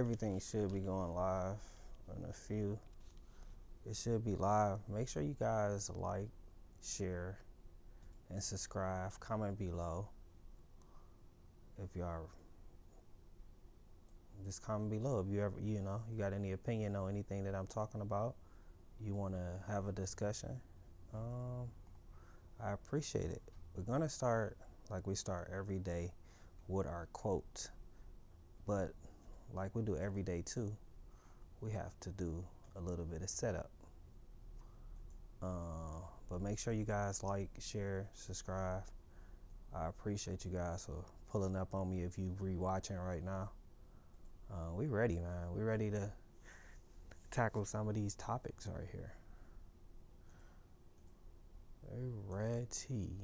Everything should be going live in a few. It should be live. Make sure you guys like, share, and subscribe. Comment below. If y'all just comment below if you ever, you got any opinion on anything that I'm talking about. You want to have a discussion. I appreciate it. We're gonna start like we start every day with our quote, but like we do every day too, we have to do a little bit of setup. But make sure you guys like, share, subscribe. I appreciate you guys for pulling up on me if you rewatching right now. We ready, man. We ready to tackle some of these topics right here. Very ready.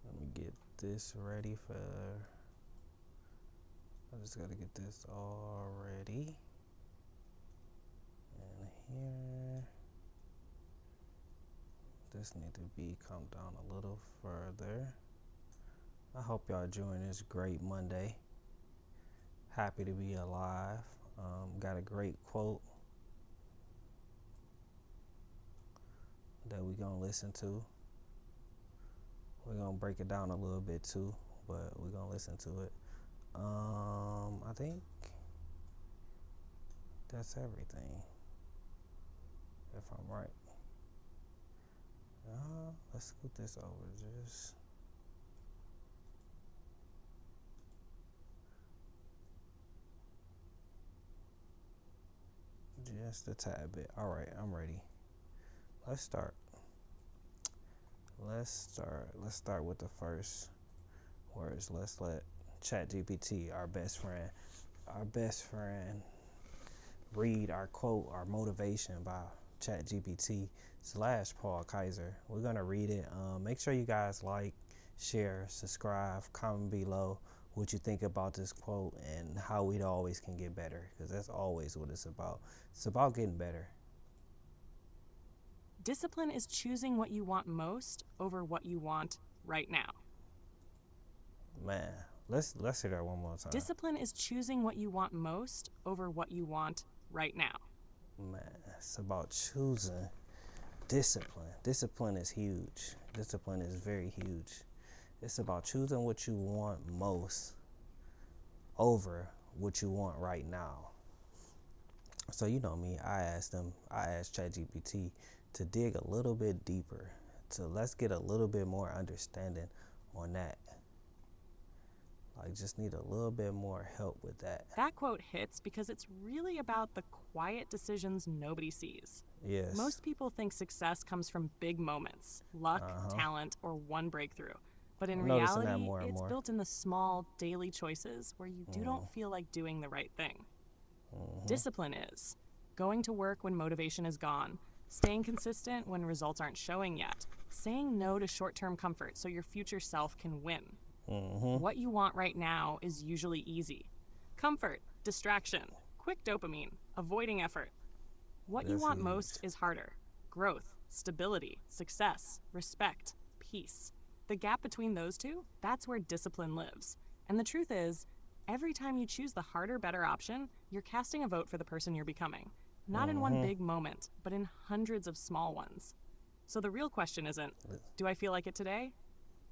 Let me get this ready for. I just gotta get this all ready. And here. This need to be come down a little further. I hope y'all enjoying this great Monday. Happy to be alive. Got a great quote that we're gonna listen to. We're gonna break it down a little bit too, but we're gonna listen to it. I think that's everything, if I'm right. Let's scoot this over just a tad bit. All right, I'm ready. Let's start. Let's start with the first words. Let's let ChatGPT, our best friend, read our quote, our motivation by ChatGPT / Paul Kizer. We're gonna read it. Make sure you guys like, share, subscribe, comment below what you think about this quote and how we always can get better, because that's always what it's about. It's about getting better. Discipline is choosing what you want most over what you want right now. Man, let's hear that one more time. Discipline is choosing what you want most over what you want right now. Man, it's about choosing discipline. Discipline is huge. Discipline is very huge. It's about choosing what you want most over what you want right now. So you know me, I asked ChatGPT to dig a little bit deeper. So let's get a little bit more understanding on that. Like, just need a little bit more help with that. That quote hits because it's really about the quiet decisions nobody sees. Yes. Most people think success comes from big moments, luck, talent, or one breakthrough. But in reality, it's built in the small, daily choices where you don't feel like doing the right thing. Discipline is going to work when motivation is gone, staying consistent when results aren't showing yet, saying no to short-term comfort so your future self can win. What you want right now is usually easy. Comfort, distraction, quick dopamine, avoiding effort. What you want most is harder. Growth, stability, success, respect, peace. The gap between those two, that's where discipline lives. And the truth is, every time you choose the harder, better option, you're casting a vote for the person you're becoming. Not in one big moment, but in hundreds of small ones. So the real question isn't, do I feel like it today?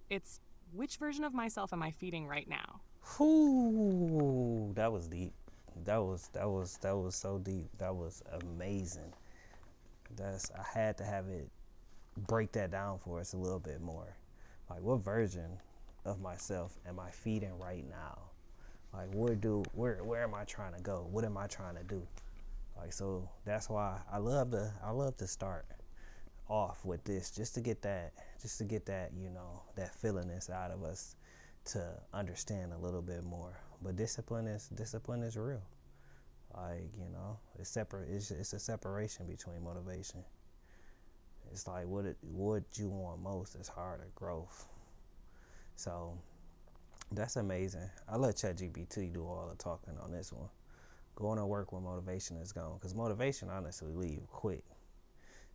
It's, which version of myself am I feeding right now? Whoo, that was deep. That was so deep. That was amazing. I had to have it break that down for us a little bit more. Like, what version of myself am I feeding right now? Like, where am I trying to go? What am I trying to do? Like, so that's why I love to start off with this, just to get that, that feeling inside of us to understand a little bit more. But discipline is real. Like, it's separate. It's a separation between motivation. It's like what you want most is harder growth. So that's amazing. I let ChatGPT do all the talking on this one. Going to work when motivation is gone, because motivation honestly leave quick.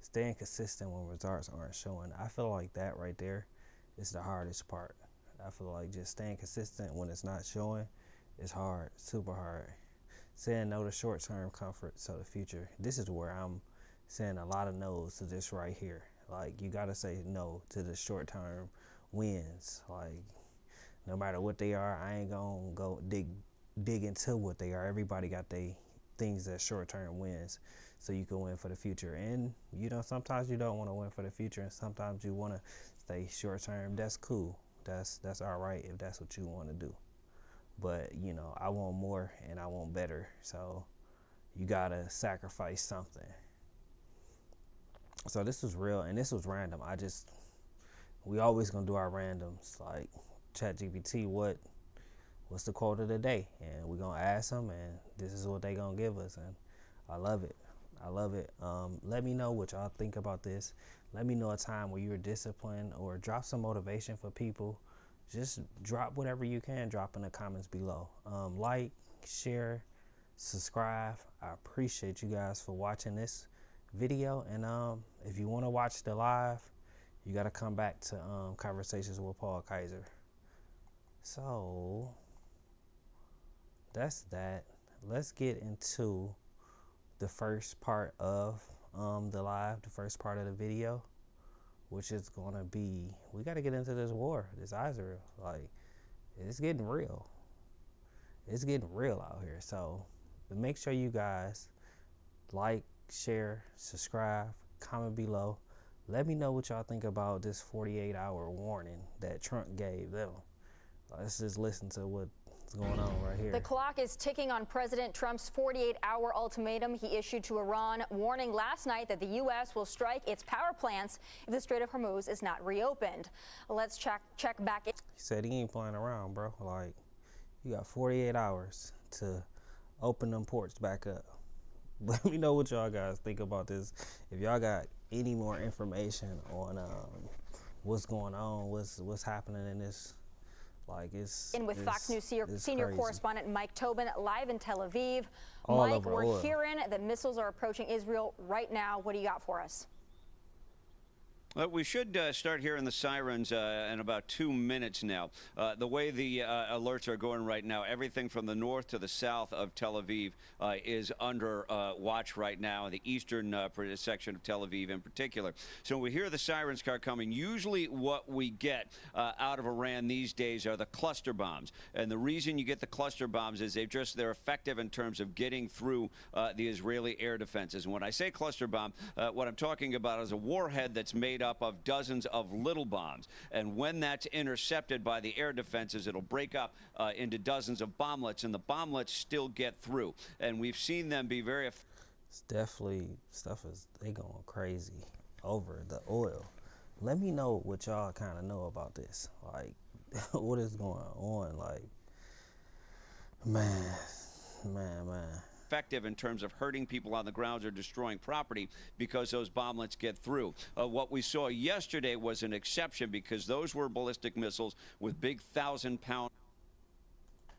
staying consistent when results aren't showing. I feel like that right there is the hardest part. I feel like just staying consistent when it's not showing is hard, super hard. Saying no to short-term comfort, so the future. This is where I'm saying a lot of no's to this right here. Like, you gotta say no to the short-term wins. Like, no matter what they are, I ain't gonna go dig into what they are. Everybody got they things that short-term wins, so you can win for the future. And you know, sometimes you don't want to win for the future, and sometimes you want to stay short-term. That's cool. That's all right if that's what you want to do. But you know, I want more and I want better, so you gotta sacrifice something. So this was real, and this was random. We always gonna do our randoms, like ChatGPT, what's the quote of the day, and we're gonna ask them, and this is what they gonna give us. And I love it. Let me know what y'all think about this. Let me know a time where you were disciplined, or drop some motivation for people. Just drop whatever you can drop in the comments below. Like, share, subscribe. I appreciate you guys for watching this video. And if you want to watch the live, you got to come back to Conversations with Paul Kizer. So that's that. Let's get into the first part of the live, the first part of the video, which is gonna be, we got to get into this war, this Israel. Like, it's getting real. It's getting real out here. So make sure you guys like, share, subscribe, comment below. Let me know what y'all think about this 48-hour warning that Trump gave them. Let's just listen to what's going on right here. The clock is ticking on President Trump's 48-hour ultimatum he issued to Iran, warning last night that the U.S. will strike its power plants if the Strait of Hormuz is not reopened. Let's check back. He said he ain't playing around, bro. Like, you got 48 hours to open them ports back up. Let me know what y'all guys think about this. If y'all got any more information on what's going on, what's happening in this. Like, with Fox News senior crazy. Correspondent Mike Tobin live in Tel Aviv. All Mike, over we're oil. hearing that missiles are approaching Israel right now. What do you got for us? Well, we should start hearing the sirens in about 2 minutes now. The way the alerts are going right now, everything from the north to the south of Tel Aviv is under watch right now, in the eastern section of Tel Aviv in particular. So when we hear the sirens start coming, usually what we get out of Iran these days are the cluster bombs. And the reason you get the cluster bombs is they're effective in terms of getting through the Israeli air defenses. And when I say cluster bomb, what I'm talking about is a warhead that's made up of dozens of little bombs, and when that's intercepted by the air defenses, it'll break up into dozens of bomblets, and the bomblets still get through. And we've seen them be very It's definitely they going crazy over the oil. Let me know what y'all kind of know about this. Like, what is going on? Like, man. effective in terms of hurting people on the ground or destroying property, because those bomblets get through. What we saw yesterday was an exception, because those were ballistic missiles with big 1,000-pound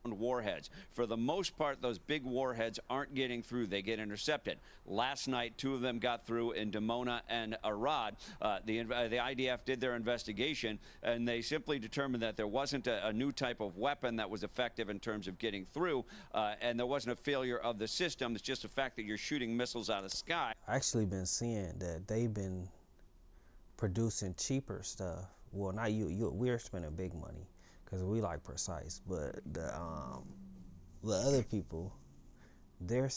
warheads. For the most part, those big warheads aren't getting through. They get intercepted. Last night, 2 of them got through in Dimona and Arad. The IDF did their investigation, and they simply determined that there wasn't a new type of weapon that was effective in terms of getting through, and there wasn't a failure of the system. It's just the fact that you're shooting missiles out of the sky. I actually been seeing that they've been producing cheaper stuff. Well, not we're spending big money, because we like precise, but the other people, they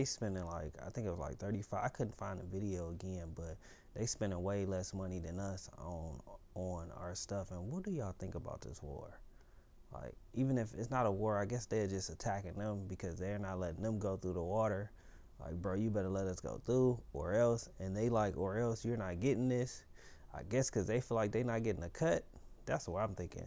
spending, like, I think it was like 35. I couldn't find the video again, but they spending way less money than us on our stuff. And what do y'all think about this war? Like, even if it's not a war, I guess they're just attacking them because they're not letting them go through the water. Like, bro, you better let us go through, or else. And they like, or else you're not getting this. I guess because they feel like they're not getting a cut. That's what I'm thinking.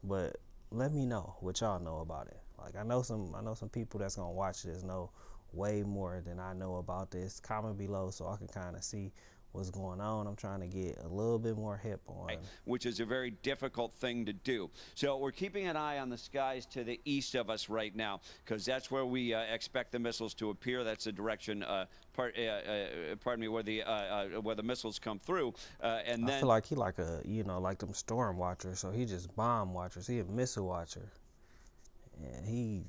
But let me know what y'all know about it. Like, I know some people that's gonna watch this know way more than I know about this. Comment below so I can kind of see what's going on. I'm trying to get a little bit more hip on. Which is a very difficult thing to do. So we're keeping an eye on the skies to the east of us right now, because that's where we expect the missiles to appear. That's the direction, where the missiles come through. And then I feel like he like a, like them storm watchers. So he just bomb watchers. He a missile watcher. And he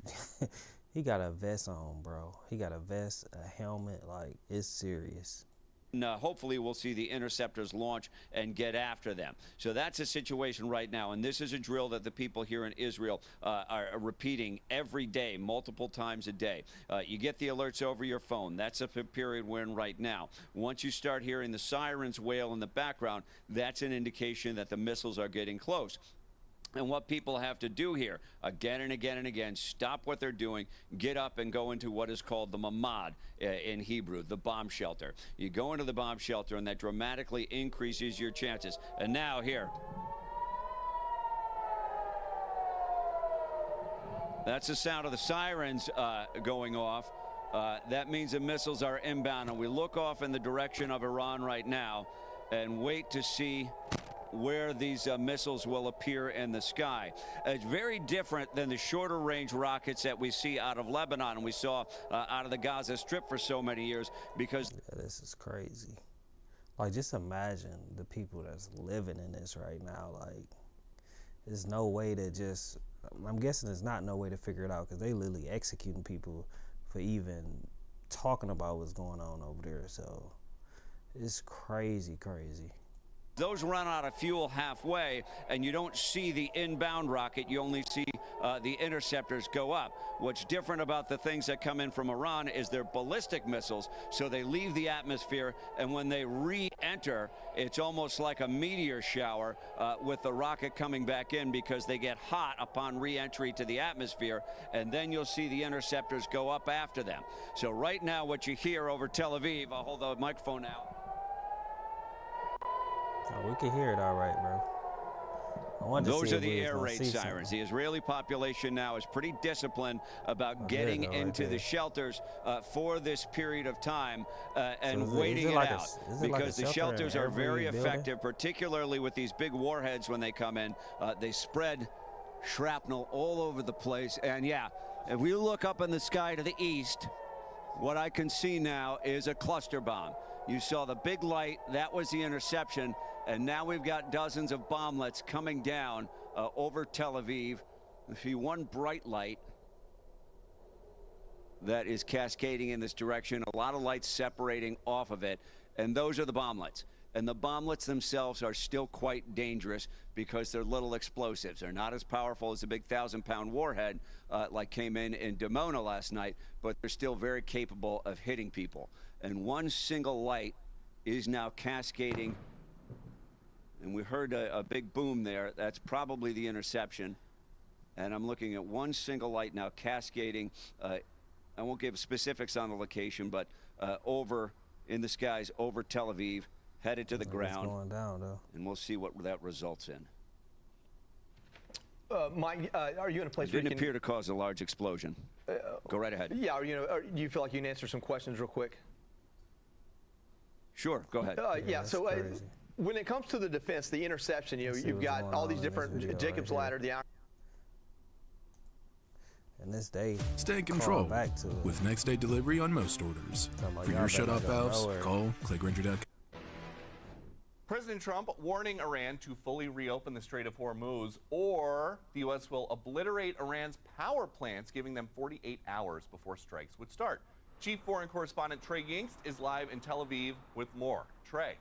got a vest on, bro. He got a vest, a helmet. Like, it's serious. Hopefully we'll see the interceptors launch and get after them. So that's a situation right now, and this is a drill that the people here in Israel are repeating every day, multiple times a day. You get the alerts over your phone. That's a period we're in right now. Once you start hearing the sirens wail in the background, that's an indication that the missiles are getting close. And what people have to do here, again and again and again, stop what they're doing, get up and go into what is called the mamad in Hebrew, the bomb shelter. You go into the bomb shelter, and that dramatically increases your chances. And now here. That's the sound of the sirens going off. That means the missiles are inbound. And we look off in the direction of Iran right now and wait to see where these missiles will appear in the sky. It's very different than the shorter range rockets that we see out of Lebanon and we saw out of the Gaza Strip for so many years, because this is crazy. Like, just imagine the people that's living in this right now. Like, there's no way to just, I'm guessing there's not no way to figure it out, because they literally executing people for even talking about what's going on over there. So it's crazy. those run out of fuel halfway, and you don't see the inbound rocket. You only see the interceptors go up. What's different about the things that come in from Iran is they're ballistic missiles, so they leave the atmosphere, and when they re-enter, it's almost like a meteor shower with the rocket coming back in, because they get hot upon re-entry to the atmosphere, and then you'll see the interceptors go up after them. So right now, what you hear over Tel Aviv, I'll hold the microphone out. Oh, we can hear it all right, bro. Those are the air raid sirens. The Israeli population now is pretty disciplined about getting into the shelters for this period of time and waiting it out, because the shelters are very effective, particularly with these big warheads when they come in. They spread shrapnel all over the place. And yeah, if we look up in the sky to the east, what I can see now is a cluster bomb. You saw the big light, that was the interception, and now we've got dozens of bomblets coming down over Tel Aviv. I see one bright light that is cascading in this direction, a lot of lights separating off of it, and those are the bomblets. And the bomblets themselves are still quite dangerous because they're little explosives. They're not as powerful as a big 1,000-pound warhead like came in Dimona last night, but they're still very capable of hitting people. And one single light is now cascading, and we heard a big boom there. That's probably the interception. And I'm looking at one single light now cascading. I won't give specifics on the location, but over in the skies over Tel Aviv, headed to the ground. Going down, though. And we'll see what that results in. Mike, are you in a place where it didn't appear to cause a large explosion? Go right ahead. Yeah, do you feel like you can answer some questions real quick? Sure, go ahead. Yeah, so when it comes to the defense, the interception, you've got all these different Jacob's ladder, the iron. And this day, stay in control with next day delivery on most orders. For your shutoff valves, call ClayGranger.com. President Trump warning Iran to fully reopen the Strait of Hormuz, or the U.S. will obliterate Iran's power plants, giving them 48 hours before strikes would start. Chief Foreign Correspondent Trey Yingst is live in Tel Aviv with more. Trey.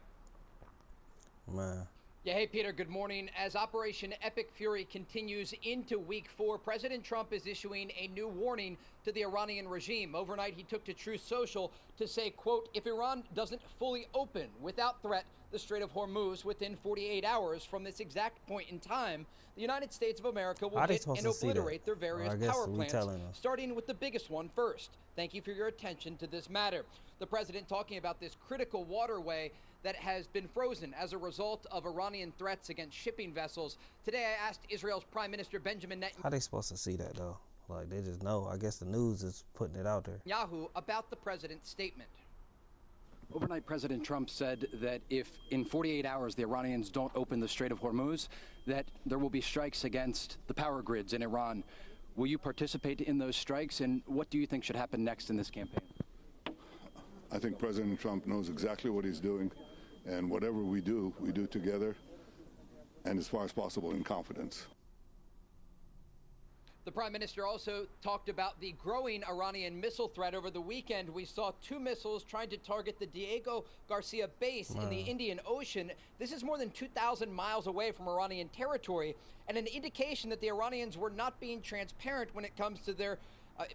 Man. Yeah, hey, Peter, good morning. As Operation Epic Fury continues into week 4, President Trump is issuing a new warning to the Iranian regime. Overnight, he took to Truth Social to say, quote, if Iran doesn't fully open without threat the Strait of Hormuz within 48 hours from this exact point in time, the United States of America will hit and obliterate their various power plants, starting with the biggest one first. Thank you for your attention to this matter. The president talking about this critical waterway that has been frozen as a result of Iranian threats against shipping vessels. Today, I asked Israel's Prime Minister Benjamin Netanyahu. How they supposed to see that, though? Like, they just know. I guess the news is putting it out there. Netanyahu about the president's statement. Overnight, President Trump said that if in 48 hours the Iranians don't open the Strait of Hormuz, that there will be strikes against the power grids in Iran. Will you participate in those strikes, and what do you think should happen next in this campaign? I think President Trump knows exactly what he's doing, and whatever we do together and as far as possible in confidence. The Prime Minister also talked about the growing Iranian missile threat. Over the weekend, we saw 2 missiles trying to target the Diego Garcia base in the Indian Ocean. This is more than 2,000 miles away from Iranian territory, and an indication that the Iranians were not being transparent when it comes to their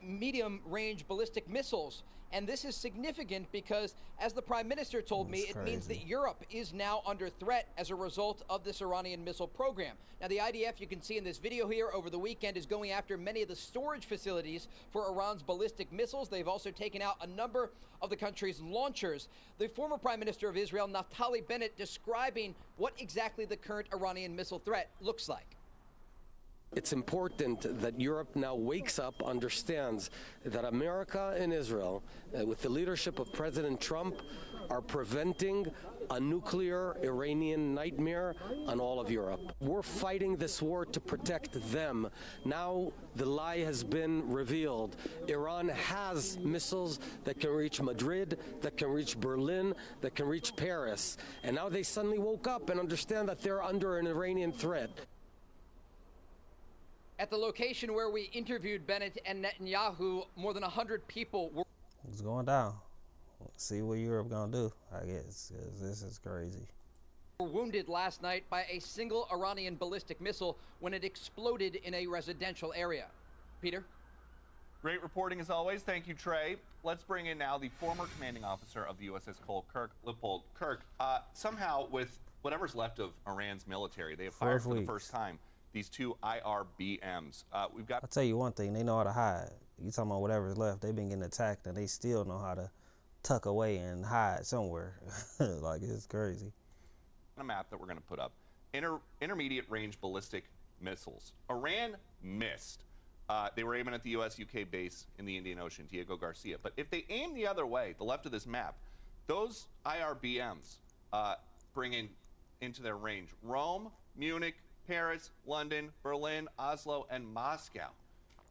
medium-range ballistic missiles. And this is significant because, as the Prime Minister told me, it means that Europe is now under threat as a result of this Iranian missile program. Now, the IDF, you can see in this video here, over the weekend is going after many of the storage facilities for Iran's ballistic missiles. They've also taken out a number of the country's launchers. The former Prime Minister of Israel, Naftali Bennett, describing what exactly the current Iranian missile threat looks like. It's important that Europe now wakes up, understands that America and Israel, with the leadership of President Trump, are preventing a nuclear Iranian nightmare on all of Europe. We're fighting this war to protect them. Now the lie has been revealed. Iran has missiles that can reach Madrid, that can reach Berlin, that can reach Paris. And now they suddenly woke up and understand that they're under an Iranian threat. At the location where we interviewed Bennett and Netanyahu, more than 100 people were... It's going down. See what Europe gonna do, I guess, 'cause this is crazy. Were wounded last night by a single Iranian ballistic missile when it exploded in a residential area. Peter? Great reporting as always. Thank you, Trey. Let's bring in now the former commanding officer of the USS Cole, Kirk Lippold. Kirk, somehow with whatever's left of Iran's military, they have fired for the first time these 2 IRBMs. We've got. I'll tell you one thing, they know how to hide. You talking about whatever's left, they've been getting attacked and they still know how to tuck away and hide somewhere. Like, it's crazy. A map that we're going to put up. Intermediate range ballistic missiles. Iran missed. They were aiming at the US-UK base in the Indian Ocean, Diego Garcia. But if they aim the other way, the left of this map, those IRBMs bring into their range Rome, Munich, Paris, London, Berlin, Oslo, and Moscow.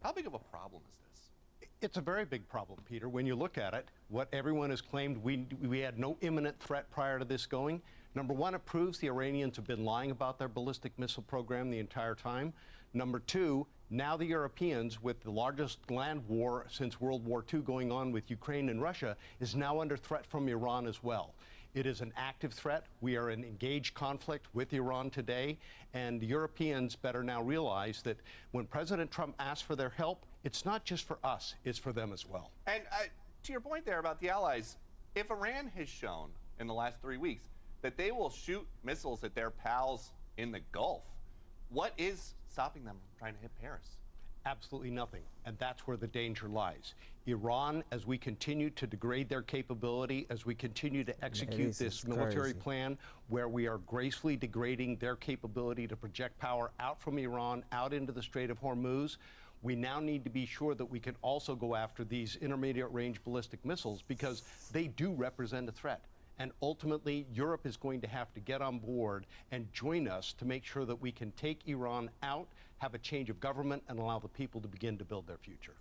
How big of a problem is this? It's a very big problem, Peter. When you look at it, what everyone has claimed, we had no imminent threat prior to this going. Number one, it proves the Iranians have been lying about their ballistic missile program the entire time. Number two, now the Europeans, with the largest land war since World War II going on with Ukraine and Russia, is now under threat from Iran as well. It is an active threat. We are in engaged conflict with Iran today, and Europeans better now realize that when President Trump asks for their help, it's not just for us, it's for them as well. And to your point there about the allies, if Iran has shown in the last 3 weeks that they will shoot missiles at their pals in the Gulf, what is stopping them from trying to hit Paris? Absolutely nothing, and that's where the danger lies. Iran, as we continue to degrade their capability, as we continue to execute this military plan where we are gracefully degrading their capability to project power out from Iran, out into the Strait of Hormuz, we now need to be sure that we can also go after these intermediate range ballistic missiles because they do represent a threat. And ultimately, Europe is going to have to get on board and join us to make sure that we can take Iran out, have a change of government, and allow the people to begin to build their future.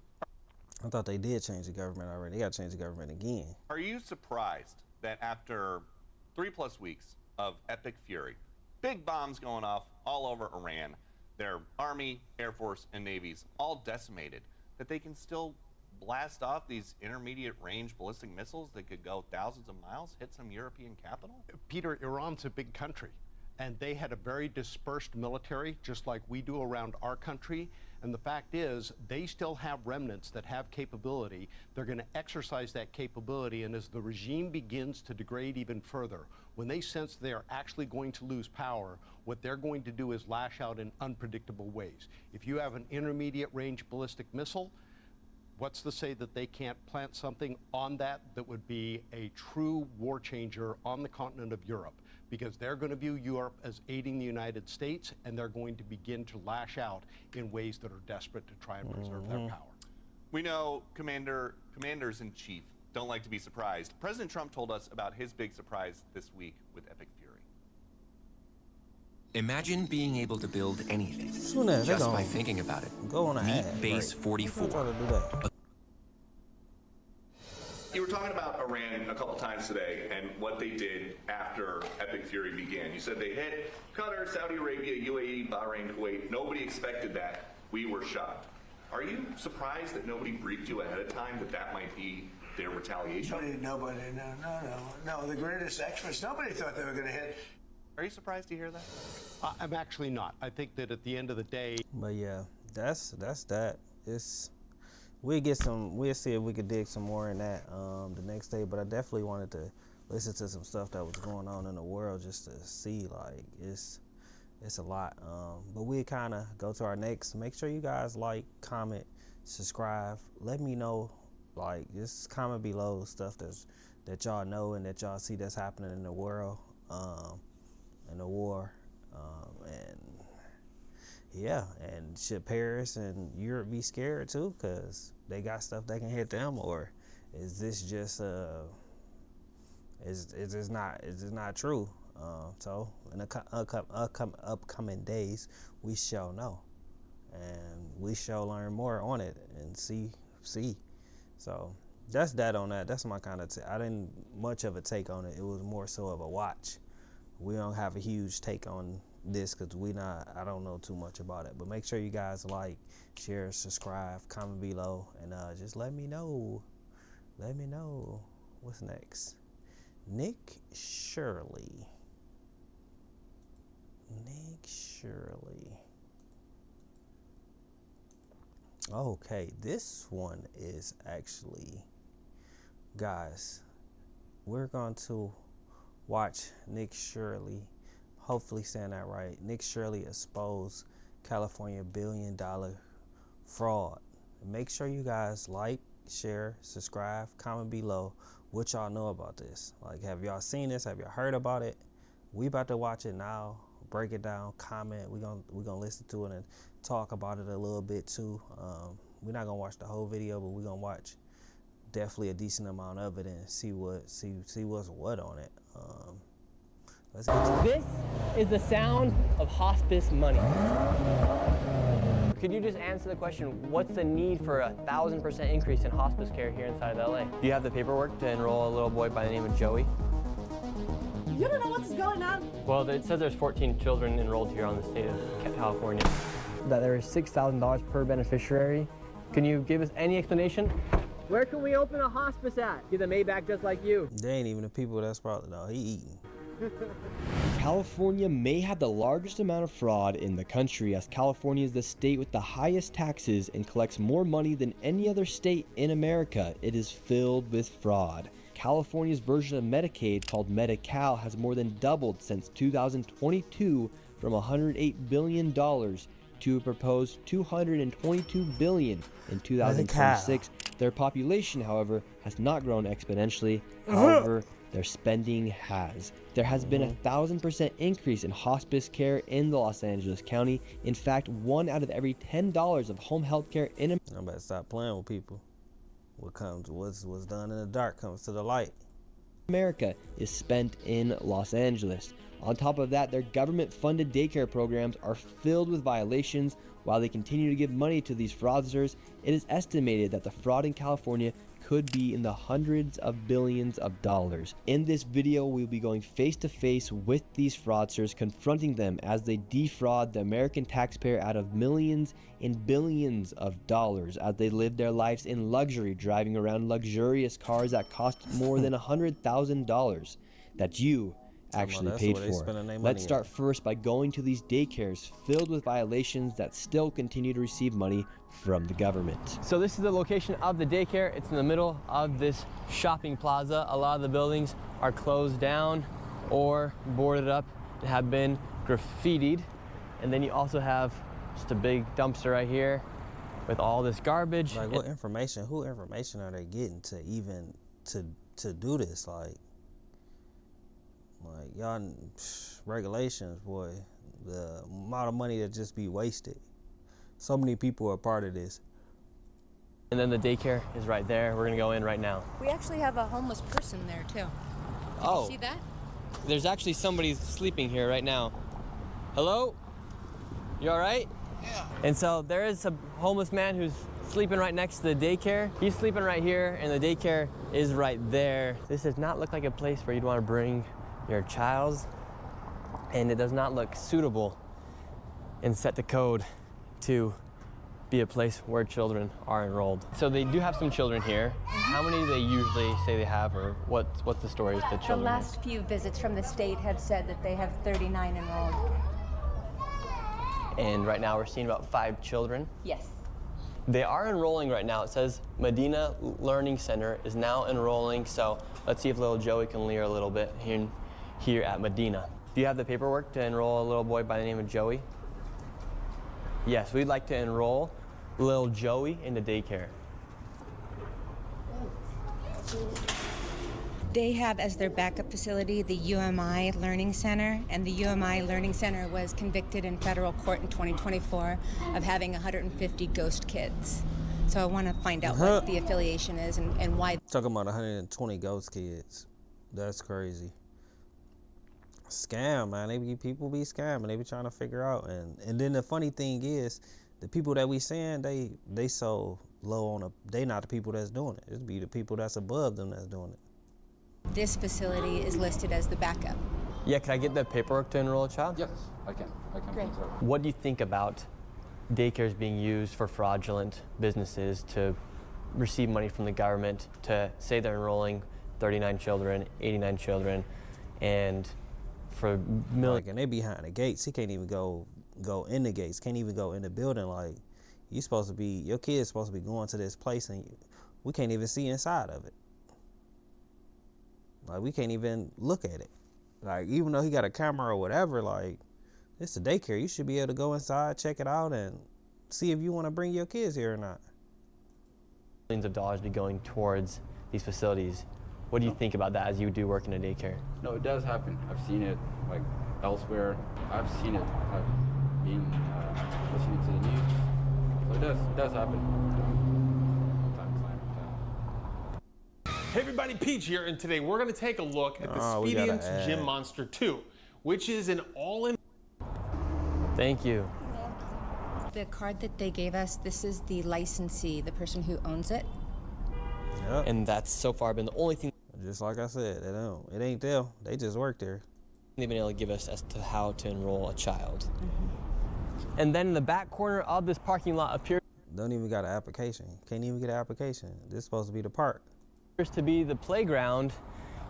I thought they did change the government already. They got to change the government again. Are you surprised that after 3+ weeks of epic fury, big bombs going off all over Iran, their Army, Air Force, and Navies all decimated, that they can still blast off these intermediate range ballistic missiles that could go thousands of miles, hit some European capital? Peter, Iran's a big country, and they had a very dispersed military, just like we do around our country. And the fact is, they still have remnants that have capability. They're going to exercise that capability, and as the regime begins to degrade even further, when they sense they are actually going to lose power, what they're going to do is lash out in unpredictable ways. If you have an intermediate range ballistic missile, what's to say that they can't plant something on that would be a true war changer on the continent of Europe? Because they're going to view Europe as aiding the United States, and they're going to begin to lash out in ways that are desperate to try and preserve their power. We know commanders-in-chief don't like to be surprised. President Trump told us about his big surprise this week with Epic Fury. Imagine being able to build anything just by thinking about it. Go on Meet ahead. Base 44. You were talking about Iran a couple times today and what they did after Epic Fury began. You said they hit Qatar, Saudi Arabia, UAE, Bahrain, Kuwait. Nobody expected that. We were shocked. Are you surprised that nobody briefed you ahead of time that that might be their retaliation? Nobody, no. The greatest experts, nobody thought they were going to hit. Are you surprised to hear that? I'm actually not. I think that at the end of the day. But yeah, that's that. We'll see if we could dig some more in that the next day. But I definitely wanted to listen to some stuff that was going on in the world just to see, like, it's a lot. But we'll kind of go to our next. Make sure you guys like, comment, subscribe. Let me know, like, just comment below stuff that y'all know and that y'all see that's happening in the world, in the war, and yeah, and should Paris and Europe be scared too because they got stuff that can hit them, or is this just is not true? So in the upcoming days, we shall know, and we shall learn more on it and see. So that's that on that. That's my kind of. I didn't much of a take on it. It was more so of a watch. We don't have a huge take on this because I don't know too much about it. But make sure you guys like, share, subscribe, comment below, and just let me know. Let me know what's next. Nick Shirley. Okay, this one is actually, guys, we're going to watch Nick Shirley, hopefully saying that right. Nick Shirley exposed California $1 billion fraud. Make sure you guys like, share, subscribe, comment below what y'all know about this. Like, have y'all seen this? Have y'all heard about it? We about to watch it now, break it down, comment. We're gonna listen to it and talk about it a little bit too. We're not gonna watch the whole video, but we're gonna watch definitely a decent amount of it and see what's what on it. Let's get to it. This is the sound of hospice money. Could you just answer the question, what's the need for a 1,000% increase in hospice care here inside of LA? Do you have the paperwork to enroll a little boy by the name of Joey? You don't know what's going on? Well, it says there's 14 children enrolled here on the state of California. That there is $6,000 per beneficiary. Can you give us any explanation? Where can we open a hospice at? Get the Maybach just like you. They ain't even the people that's probably, no, he eating. California may have the largest amount of fraud in the country, as California is the state with the highest taxes and collects more money than any other state in America. It is filled with fraud. California's version of Medicaid, called Medi-Cal, has more than doubled since 2022 from $108 billion to a proposed $222 billion in 2026. Their population, however, has not grown exponentially. However, their spending has. There has been a 1,000% increase in hospice care in the Los Angeles County. In fact, 1 out of every $10 of home health care in America. I'm about to stop playing with people. What's done in the dark comes to the light. America is spent in Los Angeles. On top of that, their government-funded daycare programs are filled with violations. While they continue to give money to these fraudsters, it is estimated that the fraud in California could be in the hundreds of billions of dollars. In this video, we'll be going face to face with these fraudsters, confronting them as they defraud the American taxpayer out of millions and billions of dollars as they live their lives in luxury, driving around luxurious cars that cost more than $100,000 that you actually paid for. Let's start first by going to these daycares filled with violations that still continue to receive money from the government. So this is the location of the daycare. It's in the middle of this shopping plaza. A lot of the buildings are closed down or boarded up, have been graffitied. And then you also have just a big dumpster right here with all this garbage. Like, what information, who information are they getting to even to do this? Like y'all, regulations, boy, the amount of money that just be wasted. So many people are part of this. And then the daycare is right there. We're gonna go in right now. We actually have a homeless person there too. Oh. You see that? There's actually somebody sleeping here right now. Hello? You all right? Yeah. And so there is a homeless man who's sleeping right next to the daycare. He's sleeping right here, and the daycare is right there. This does not look like a place where you'd want to bring your child, and it does not look suitable and set the code to be a place where children are enrolled. So they do have some children here. How many do they usually say they have, or what's the story with the children? The last few visits from the state have said that they have 39 enrolled. And right now we're seeing about 5 children. Yes. They are enrolling right now. It says Medina Learning Center is now enrolling, so let's see if little Joey can learn a little bit here at Medina. Do you have the paperwork to enroll a little boy by the name of Joey? Yes, we'd like to enroll little Joey into daycare. They have as their backup facility the UMI Learning Center, and the UMI Learning Center was convicted in federal court in 2024 of having 150 ghost kids. So I want to find out what the affiliation is and why. Talking about 120 ghost kids. That's crazy. Scam, man. People be scamming. They be trying to figure out. And then the funny thing is, the people that we saying, they so low on they not the people that's doing it. It be the people that's above them that's doing it. This facility is listed as the backup. Yeah, can I get the paperwork to enroll a child? Yes, I can. Great. What do you think about daycares being used for fraudulent businesses to receive money from the government to say they're enrolling 39 children, 89 children, and for millions? And they behind the gates. He can't even go in the gates. Can't even go in the building. Like, your kid's supposed to be going to this place, and we can't even see inside of it. Like, we can't even look at it. Like, even though he got a camera or whatever, like, it's a daycare. You should be able to go inside, check it out, and see if you want to bring your kids here or not. Millions of dollars be going towards these facilities. What do you think about that as you do work in a daycare? No, it does happen. I've seen it, like, elsewhere. I've seen it. I've been listening to the news. So it does happen. Hey everybody, Peach here, and today we're going to take a look at the Spedient Gym Monster 2, which is an all-in... Thank you. The card that they gave us, this is the licensee, the person who owns it. Yep. And that's so far been the only thing. Just like I said, it ain't them. They just work there. They've been able to give us as to how to enroll a child. And then in the back corner of this parking lot appears... Don't even got an application. Can't even get an application. This is supposed to be the park. Appears to be the playground.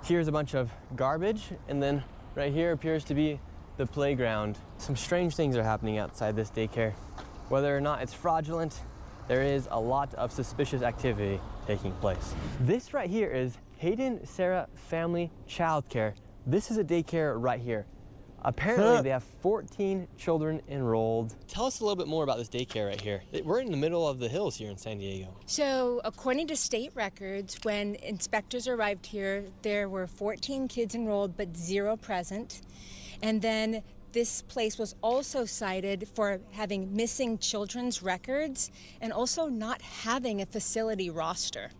Here's a bunch of garbage, and then right here appears to be the playground. Some strange things are happening outside this daycare. Whether or not it's fraudulent, there is a lot of suspicious activity taking place. This right here is Hayden Sarah Family Childcare. This is a daycare right here. Apparently they have 14 children enrolled. Tell us a little bit more about this daycare right here. We're in the middle of the hills here in San Diego. So according to state records, when inspectors arrived here, there were 14 kids enrolled but 0 present. And then this place was also cited for having missing children's records and also not having a facility roster.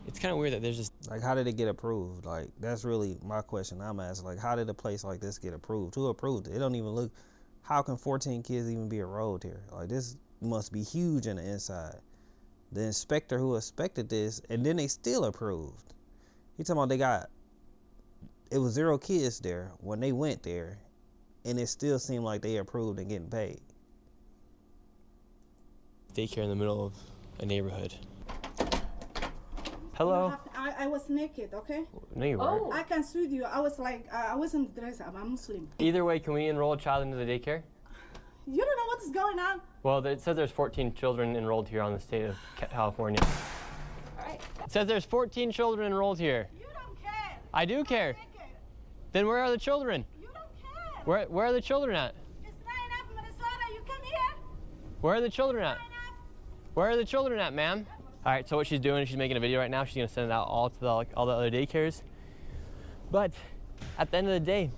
It's kind of weird that there's just... Like, how did it get approved? Like, that's really my question I'm asking. Like, how did a place like this get approved? Who approved it? It don't even look... How can 14 kids even be enrolled here? Like, this must be huge on the inside. The inspector who inspected this, and then they still approved. He talking about it was 0 kids there when they went there, and it still seemed like they approved and getting paid. Daycare in the middle of a neighborhood. Hello. I was naked, okay? No, you weren't. I can sue you. I was like, I wasn't dressed up. I'm Muslim. Either way, can we enroll a child into the daycare? You don't know what's going on. Well, it says there's 14 children enrolled here on the state of California. All right. It says there's 14 children enrolled here. You don't care. I do care. Then where are the children? You don't care. Where are the children at? It's not enough, Minnesota. You come here. Where are the children at? Where are the children at, ma'am? All right, so what she's doing is she's making a video right now. She's gonna send it out all to all the other daycares. But at the end of the day,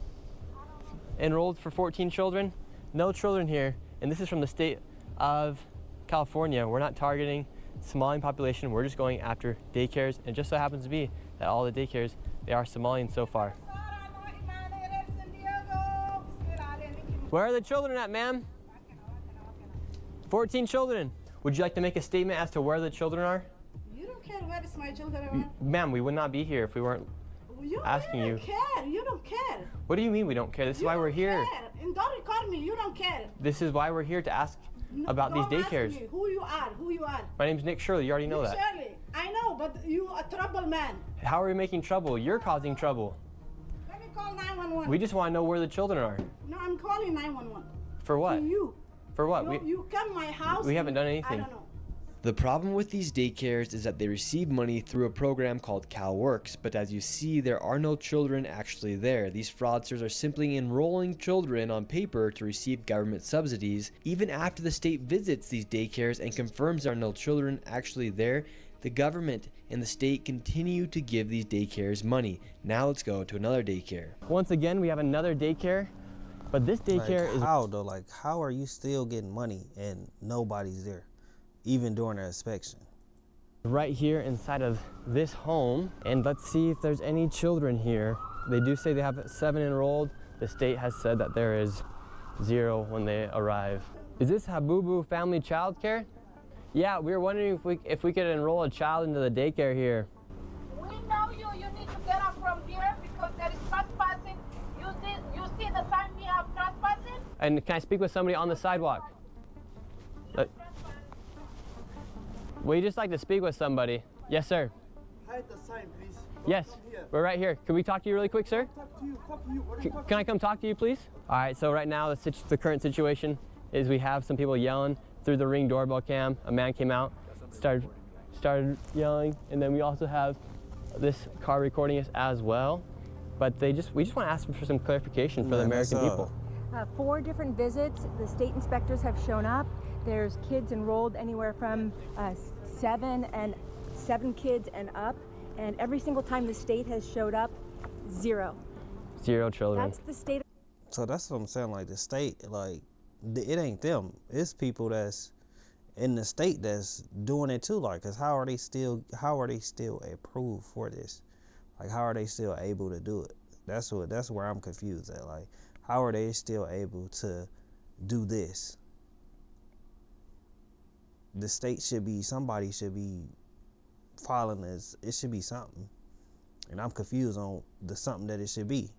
enrolled for 14 children, no children here, and this is from the state of California. We're not targeting Somalian population. We're just going after daycares, and it just so happens to be that all the daycares, they are Somalian so far. Where are the children at, ma'am? 14 children. Would you like to make a statement as to where the children are? You don't care where is my children are. Ma'am, we would not be here if we weren't asking you. Care. You don't care. What do you mean we don't care? This is why we're here. Care. And don't record me. You don't care. This is why we're here to ask about these daycares. Ask me who you are. Who you are. My name's Nick Shirley. You already know that. Shirley, I know, but you a trouble man. How are we making trouble? You're causing trouble. Let me call 911. We just want to know where the children are. No, I'm calling 911. For what? To you. For what? You come to my house. We haven't done anything. I don't know. The problem with these daycares is that they receive money through a program called CalWorks, but as you see, there are no children actually there. These fraudsters are simply enrolling children on paper to receive government subsidies. Even after the state visits these daycares and confirms there are no children actually there, the government and the state continue to give these daycares money. Now let's go to another daycare. Once again, we have another daycare, but this daycare is... How though? Like, how are you still getting money and nobody's there? Even during the inspection. Right here inside of this home, and let's see if there's any children here. They do say they have 7 enrolled. The state has said that there is 0 when they arrive. Is this Habubu Family Child Care? Yeah, we were wondering if we could enroll a child into the daycare here. We know you. You need to get up from here because there is trespassing. You see the sign we have trespassing? And can I speak with somebody on the sidewalk? Would you just like to speak with somebody? Yes, sir. Hide the sign, please. Yes, we're right here. Can we talk to you really quick, sir? Talk to you. Fuck you. What are you Can I come talk to you, please? All right, so right now the current situation is we have some people yelling through the Ring doorbell cam. A man came out, started yelling, and then we also have this car recording us as well. But we just want to ask for some clarification for the American people. 4 different visits. The state inspectors have shown up. There's kids enrolled anywhere from 7 kids and up. And every single time the state has showed up, 0. 0 children. That's the state. So that's what I'm saying. Like the state, like it ain't them. It's people that's in the state that's doing it too. Like, cause how are they still approved for this? Like, how are they still able to do it? That's where I'm confused at. Like, how are they still able to do this? The state somebody should be filing this. It should be something. And I'm confused on the something that it should be.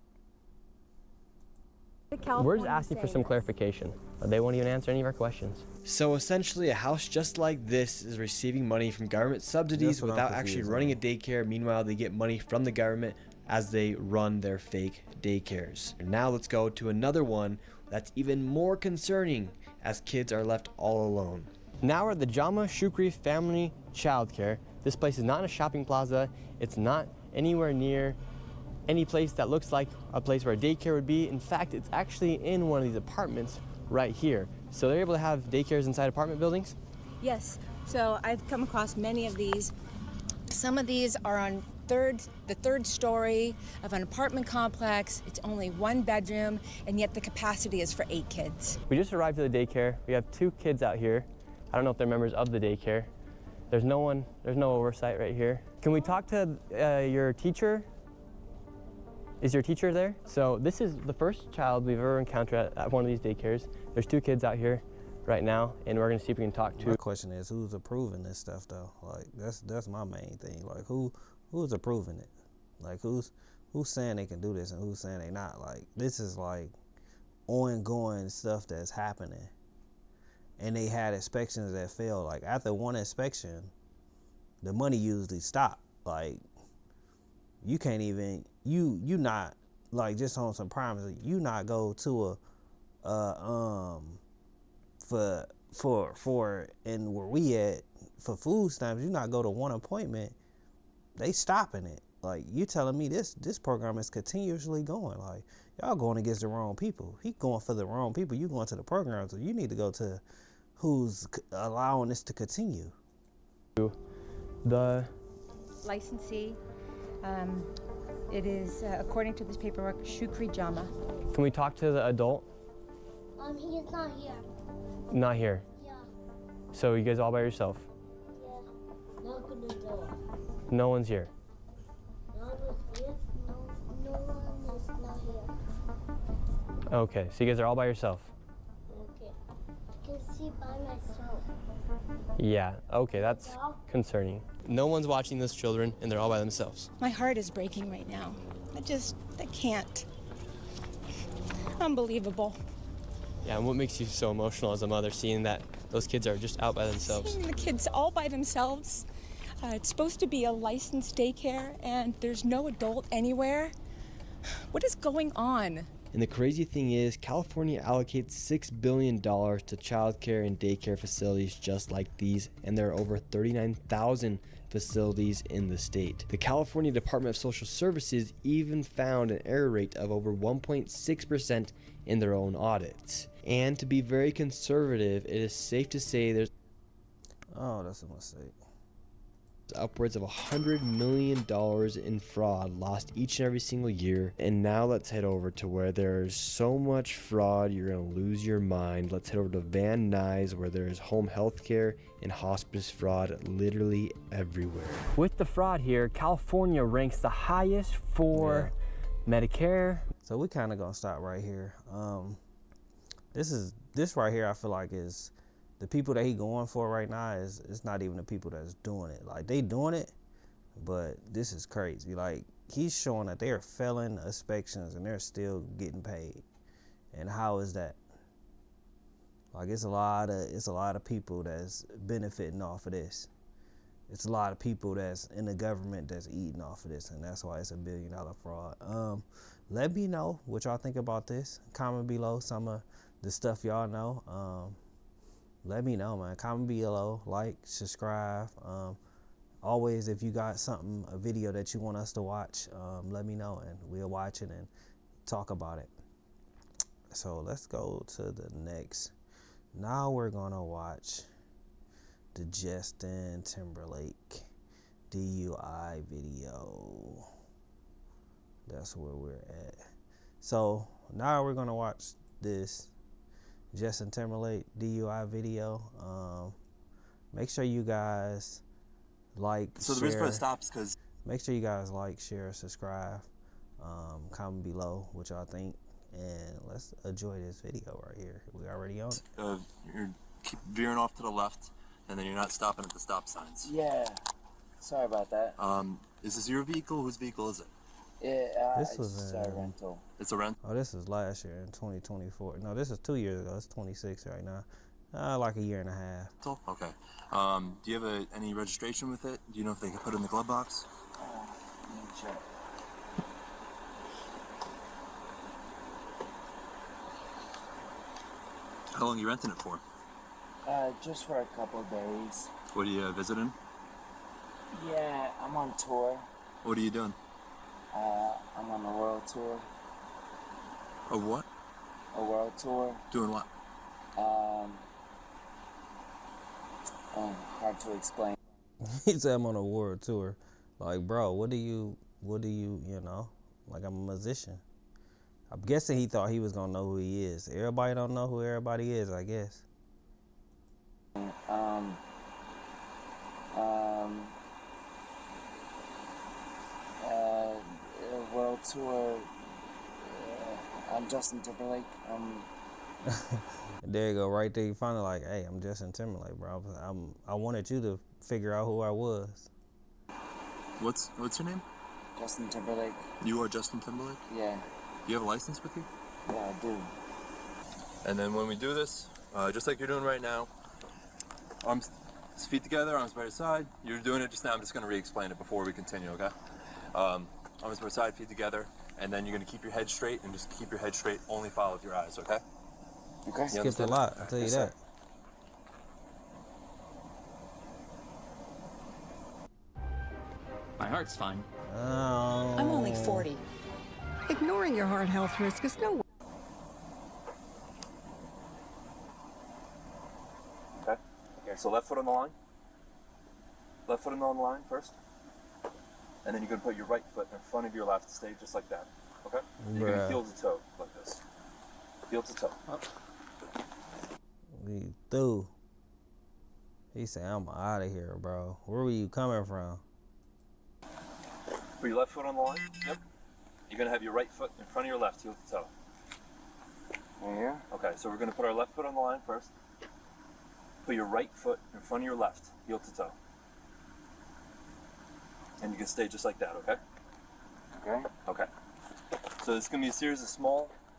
We're just asking for some clarification. They won't even answer any of our questions. So essentially, a house just like this is receiving money from government subsidies without actually running a daycare. Meanwhile, they get money from the government as they run their fake daycares. And now let's go to another one that's even more concerning, as kids are left all alone. Now we're at the Jama Shukri Family Childcare. This place is not in a shopping plaza. It's not anywhere near any place that looks like a place where a daycare would be. In fact, it's actually in one of these apartments right here. So they're able to have daycares inside apartment buildings? Yes. So I've come across many of these. Some of these are on the third story of an apartment complex. It's only 1 bedroom, and yet the capacity is for 8 kids. We just arrived at the daycare. We have 2 kids out here. I don't know if they're members of the daycare. There's no oversight right here. Can we talk to your teacher? Is your teacher there? So this is the first child we've ever encountered at one of these daycares. There's 2 kids out here right now, and we're gonna see if we can talk to. My question is, who's approving this stuff though? Like that's my main thing. Like who's approving it? Like who's saying they can do this and who's saying they not? Like this is like ongoing stuff that's happening. And they had inspections that failed. Like after one inspection, the money usually stopped. Like you can't even you not like just on some primacy. You not go to for and where we at for food stamps. You not go to one appointment. They stopping it. Like you telling me this program is continuously going. Like y'all going against the wrong people. He going for the wrong people. You going to the program, so you need to go to who's allowing this to continue. The licensee, it is, according to this paperwork, Shukri Jama. Can we talk to the adult? He is not here. Not here? Yeah. So you guys all by yourself? Yeah. open the door. No one's here. No one is not here. Okay, so you guys are all by yourself? Okay. I can see by myself. Yeah, okay, that's concerning. No one's watching those children, and they're all by themselves. My heart is breaking right now. I can't. Unbelievable. Yeah, and what makes you so emotional as a mother, seeing that those kids are just out by themselves? Seeing the kids all by themselves. It's supposed to be a licensed daycare, and there's no adult anywhere. What is going on? And the crazy thing is, California allocates $6 billion to childcare and daycare facilities just like these, and there are over 39,000 facilities in the state. The California Department of Social Services even found an error rate of over 1.6% in their own audits. And to be very conservative, it is safe to say there's that's a mistake. Upwards of $100 million in fraud lost each and every single year. And now let's head over to where there's so much fraud you're gonna lose your mind. Let's head over to Van Nuys, where there's home health care and hospice fraud literally everywhere. With the fraud here, California ranks the highest for Medicare. So we kind of gonna stop right here. This right here, I feel like is the people that he going for right now it's not even the people that's doing it. Like, they doing it, but this is crazy. Like, he's showing that they're failing inspections and they're still getting paid. And how is that? Like, it's a lot of people that's benefiting off of this. It's a lot of people that's in the government that's eating off of this, and that's why it's $1 billion fraud. Let me know what y'all think about this. Comment below some of the stuff y'all know. Let me know, man. Comment below, like, subscribe. Always, if you got a video that you want us to watch, let me know, and we'll watch it and talk about it. So let's go to the next. Now we're gonna watch the Justin Timberlake DUI video. That's where we're at. So now we're gonna watch this Justin Timberlake DUI video. Make sure you guys like, so share. the reason for the stops because make sure you guys like, share, subscribe, comment below what y'all think, and let's enjoy this video right here. We already on it. You're keep veering off to the left, and then you're not stopping at the stop signs. Yeah, sorry about that. Is this your vehicle? Whose vehicle is it? This was a rental. It's a rental? Oh, this is last year in 2024. No, this is 2 years ago. It's 26 right now. Like a year and a half. Okay. Do you have any registration with it? Do you know if they can put it in the glove box? Let me check. How long are you renting it for? Just for a couple of days. What are you visiting? Yeah, I'm on tour. What are you doing? I'm on a world tour. A what? A world tour. Doing what? Hard to explain. He said I'm on a world tour. Like, bro, what do you know? Like, I'm a musician. I'm guessing he thought he was gonna know who he is. Everybody don't know who everybody is, I guess. World tour. I'm Justin Timberlake. There you go, right there. You finally like, hey, I'm Justin Timberlake, bro. I wanted you to figure out who I was. What's your name? Justin Timberlake. You are Justin Timberlake? Yeah. You have a license with you? Yeah, I do. And then when we do this, just like you're doing right now, arms, feet together, arms by your side. You're doing it just now. I'm just going to re-explain it before we continue, okay? Arms by your side, feet together, and then you're going to keep your head straight and just keep your head straight. Only follow with your eyes, okay? Okay. Skipped a lot, I'll tell you that. My heart's fine. I'm only 40. Ignoring your heart health risk is no. Okay. So left foot on the line. Left foot on the line first. And then you're going to put your right foot in front of your left, stay just like that. Okay? You're going to heel to toe like this. Heel to toe. Up. We through. He said, I'm out of here, bro. Where were you coming from? Put your left foot on the line. Yep. You're going to have your right foot in front of your left, heel to toe. Here? Okay, so we're going to put our left foot on the line first. Put your right foot in front of your left, heel to toe. And you can stay just like that, okay? Okay. Okay. So this is going to be a series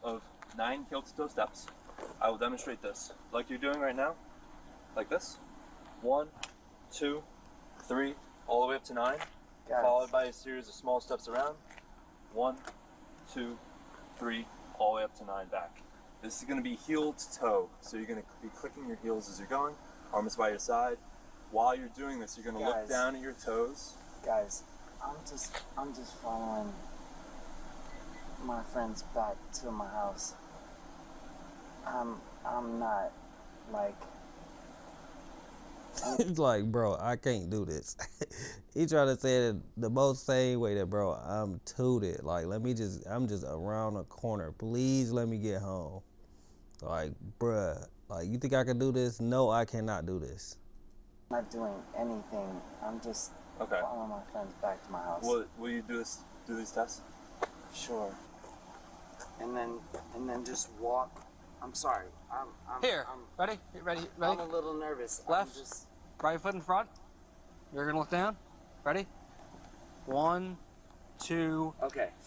of 9 heel to toe steps. I will demonstrate this like you're doing right now, like this. 1, 2, 3, all the way up to 9, followed by a series of small steps around. 1, 2, 3, all the way up to 9 back. This is going to be heel to toe, so you're going to be clicking your heels as you're going, arms by your side. While you're doing this, you're going to look down at your toes. Guys, I'm just following my friends back to my house. I'm not like. It's like, bro, I can't do this. He tried to say it the most same way that, bro, I'm tooted. Like, I'm just around the corner. Please let me get home. Like, bruh, like, you think I can do this? No, I cannot do this. I'm not doing anything. I'm just following my friends back to my house. Will you do these tests? Sure. And then just walk. I'm sorry. Here. Ready? Ready? I'm a little nervous. Left. Right foot in front. You're gonna look down. Ready? 1, 2,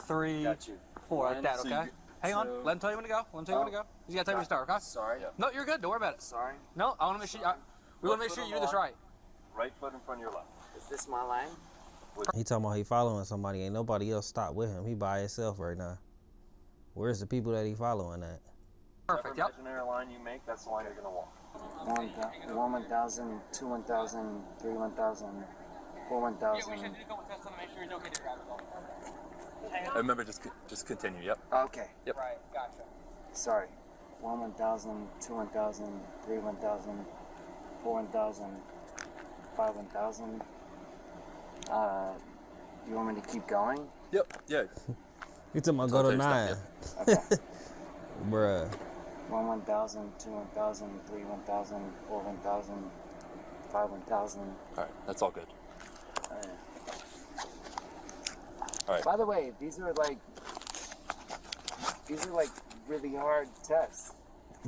3, Got you. 4. Like that, So okay? Hang on. Let him tell you when to go. Let him tell you when to go. You gotta tell me when to start, okay? Sorry. No, you're good. Don't worry about it. Sorry. No, I wanna make sure we wanna make sure you do this right. Right foot in front of your left. Is this my line? He talking about he following somebody. Ain't nobody else stopped with him. He by himself right now. Where's the people that he following at? Perfect. Whatever imaginary line you make, that's the line you're going to walk. 1,000, 2, 1,000, 3, 1,000, 4, 1,000. Remember, just continue. Yep. Okay. Yep. Right. Gotcha. Sorry. 1, 1,000, 2, 1,000, 3, 1,000, 4, 1,000, 5, 1,000. You want me to keep going? Yep. Yeah. You talking about go to 9. Okay. Bruh. 1, 1,000, 2, 1,000, 3, 1,000, 4, 1,000, 5, 1,000. All right. That's all good. All right. By the way, these are like really hard tests.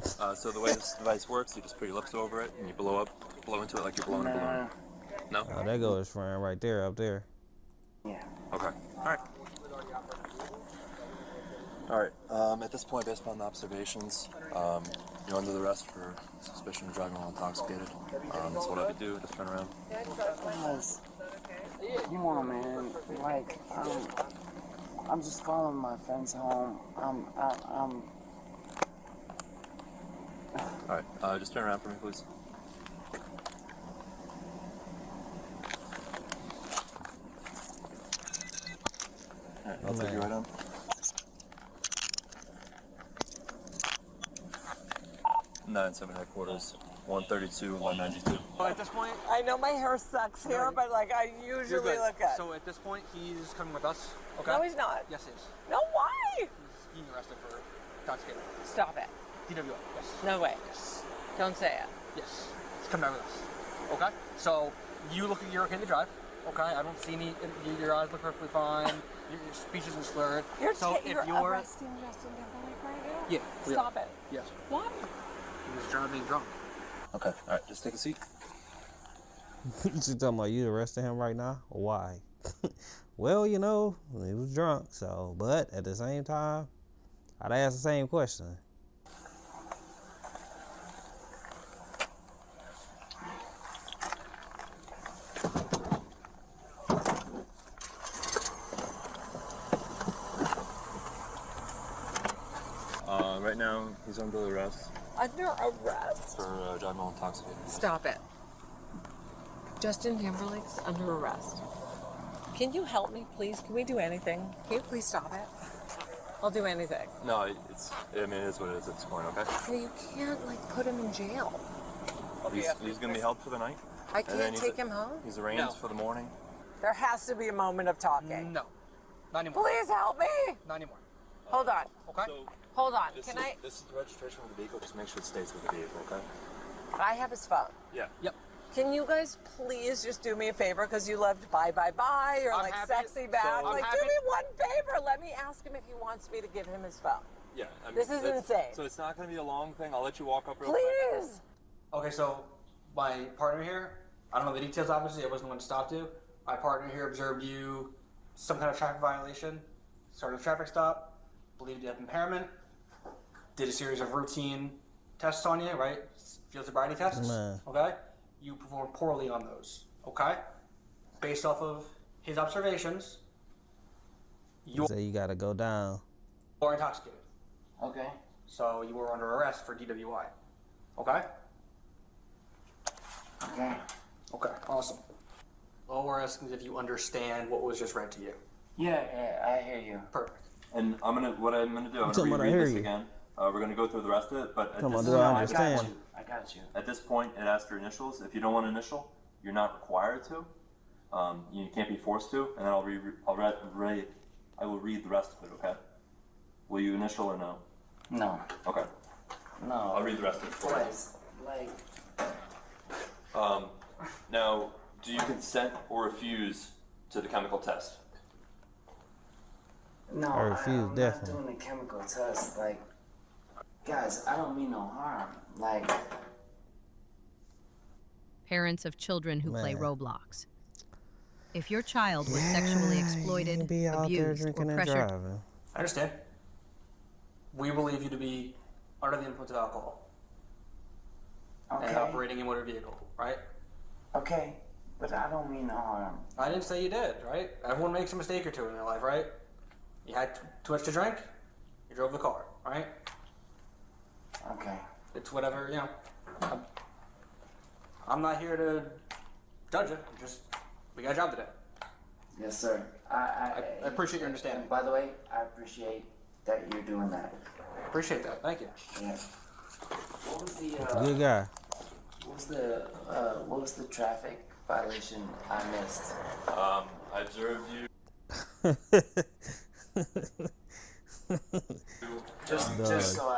So the way this device works, you just put your lips over it and you blow into it like you're blowing a balloon. No? Oh, there goes his friend right there, up there. Yeah. Okay. All right. All right. At this point, based upon the observations, you're under the arrest for suspicion of driving while intoxicated. That's what I would do. Just turn around. Guys, you know, man, like, I'm just following my friends home. I'm. All right. Just turn around for me, please. All right. I'll take you right on. 9-7 headquarters, 132, 192. At this point, I know my hair sucks here, but like I usually look at. So at this point, he's coming with us. Okay. No, he's not. Yes, he is. No, why? He's being arrested for intoxicated. Stop it. DWI. Yes. No way. Yes. Don't say it. Yes. He's coming back with us. Okay. So you look like you're okay to drive. Okay. I don't see any. Your eyes look perfectly fine. Your speech isn't slurred. You're you're arresting Justin Timberlake right now? Yeah. Stop it. Yes. Why? He was driving drunk. Okay. All right. Just take a seat. She talking about you arresting him right now? Why? Well, you know, he was drunk, so, but at the same time, I'd ask the same question. Right now, he's under arrest. Under arrest? For driving while intoxicated. Stop it. Justin Timberlake's under arrest. Can you help me, please? Can we do anything? Can you please stop it? I'll do anything. No, I mean, it is what it is at this point, okay? No, you can't, like, put him in jail. He's going to be held for the night. I can't take him home? He's arraigned for the morning. There has to be a moment of talking. No. Not anymore. Please help me! Not anymore. Hold on. Okay. So, hold on. This is the registration of the vehicle. Just make sure it stays with the vehicle, okay? I have his phone. Yeah. Yep. Can you guys please just do me a favor, because you loved Bye Bye Bye or I'm like happy- Sexy Back. so- I'm Like, do happy- me one favor. Let me ask him if he wants me to give him his phone. Yeah. I mean, This is insane. So it's not going to be a long thing. I'll let you walk up real quick. Please. Okay, so my partner here, I don't know the details, obviously, I wasn't the one to stop you. My partner here observed you, some kind of traffic violation, started a traffic stop, believed you had impairment, did a series of routine tests on you, right? Field sobriety tests, Man. okay? You performed poorly on those, okay? Based off of his observations, you So you gotta go down. are intoxicated. Okay. So you were under arrest for DWI, okay? Okay. Okay, awesome. All we're asking is if you understand what was just read to you. Yeah, I hear you. Perfect. And what I'm gonna do, I'm Talking gonna about I reread hear this you. again. We're gonna go through the rest of it, but at Talking this, about do I understand? I got you. at this point, it asks for initials. If you don't want to initial, you're not required to. You can't be forced to. And then I will read the rest of it. Okay? Will you initial or no? No. Okay. No. I'll read the rest of it for you. Twice. Like. Now, do you consent or refuse to the chemical test? No, I refuse, I'm definitely. not doing a chemical test. Like, guys, I don't mean no harm. Like, Parents of children who play Man. Roblox. If your child was sexually exploited, Be out there abused, or drinking and pressured, driving. I understand. We believe you to be under the influence of alcohol okay, and operating a motor vehicle, right? okay, but I don't mean no harm. I didn't say you did, right? Everyone makes a mistake or two in their life, right? You had too much to drink, you drove the car, right? Okay. It's whatever, you know. I'm not here to judge you. We got a job today. Yes, sir. I appreciate your understanding. And by the way, I appreciate that you're doing that. Appreciate that. Thank you. Yeah. What was the Good guy. what was the traffic violation I missed? I observed you. Just so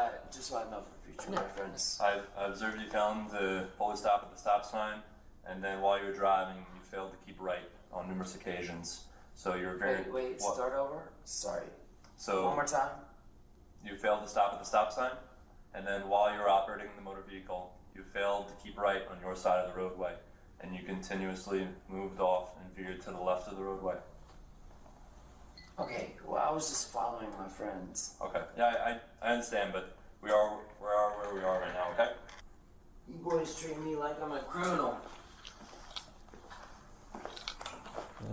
I know for future reference. I observed you failing to fully stop at the stop sign, and then while you were driving, you failed to keep right on numerous occasions. So you're very. Wait, start over? Sorry. So One more time? You failed to stop at the stop sign, and then while you were operating the motor vehicle, you failed to keep right on your side of the roadway, and you continuously moved off and veered to the left of the roadway. Okay, well, I was just following my friends. Okay, yeah, I understand, but we are where we are right now, okay? You boys treat me like I'm a criminal.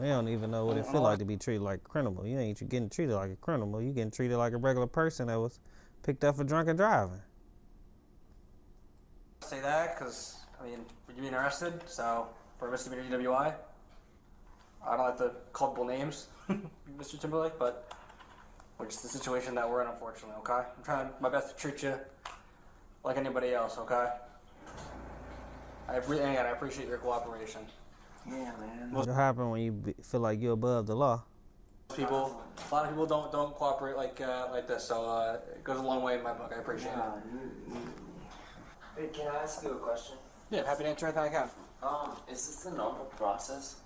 They don't even know what it feel like to be treated like a criminal. You ain't getting treated like a criminal. You getting treated like a regular person that was picked up for drunken driving. Say that because, I mean, you're being arrested, so for misdemeanor DWI, I don't like to call people names, Mr. Timberlake, but which is the situation that we're in, unfortunately, okay? I'm trying my best to treat you like anybody else, okay? I appreciate your cooperation. Yeah, man. What happen when you feel like you're above the law? A lot of people don't cooperate like this, so it goes a long way in my book. I appreciate it. Hey, can I ask you a question? Yeah, happy to answer anything I can. Is this the normal process?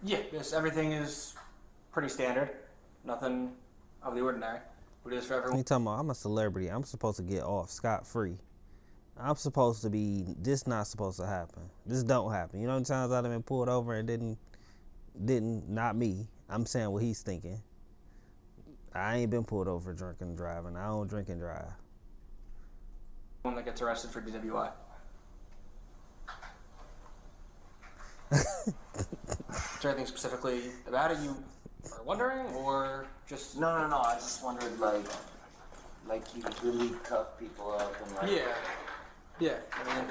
Yeah, yes, everything is pretty standard. Nothing of the ordinary. We do this for everyone. You talking about I'm a celebrity. I'm supposed to get off scot-free. I'm supposed to be, this not supposed to happen. This don't happen. You know how many times I've been pulled over and didn't, not me. I'm saying what he's thinking. I ain't been pulled over drinking and driving. I don't drink and drive. One that gets arrested for DWI. Is there anything specifically about it you are wondering, or just? No. I just wondered, like you really cuff people up and like. Yeah. I mean,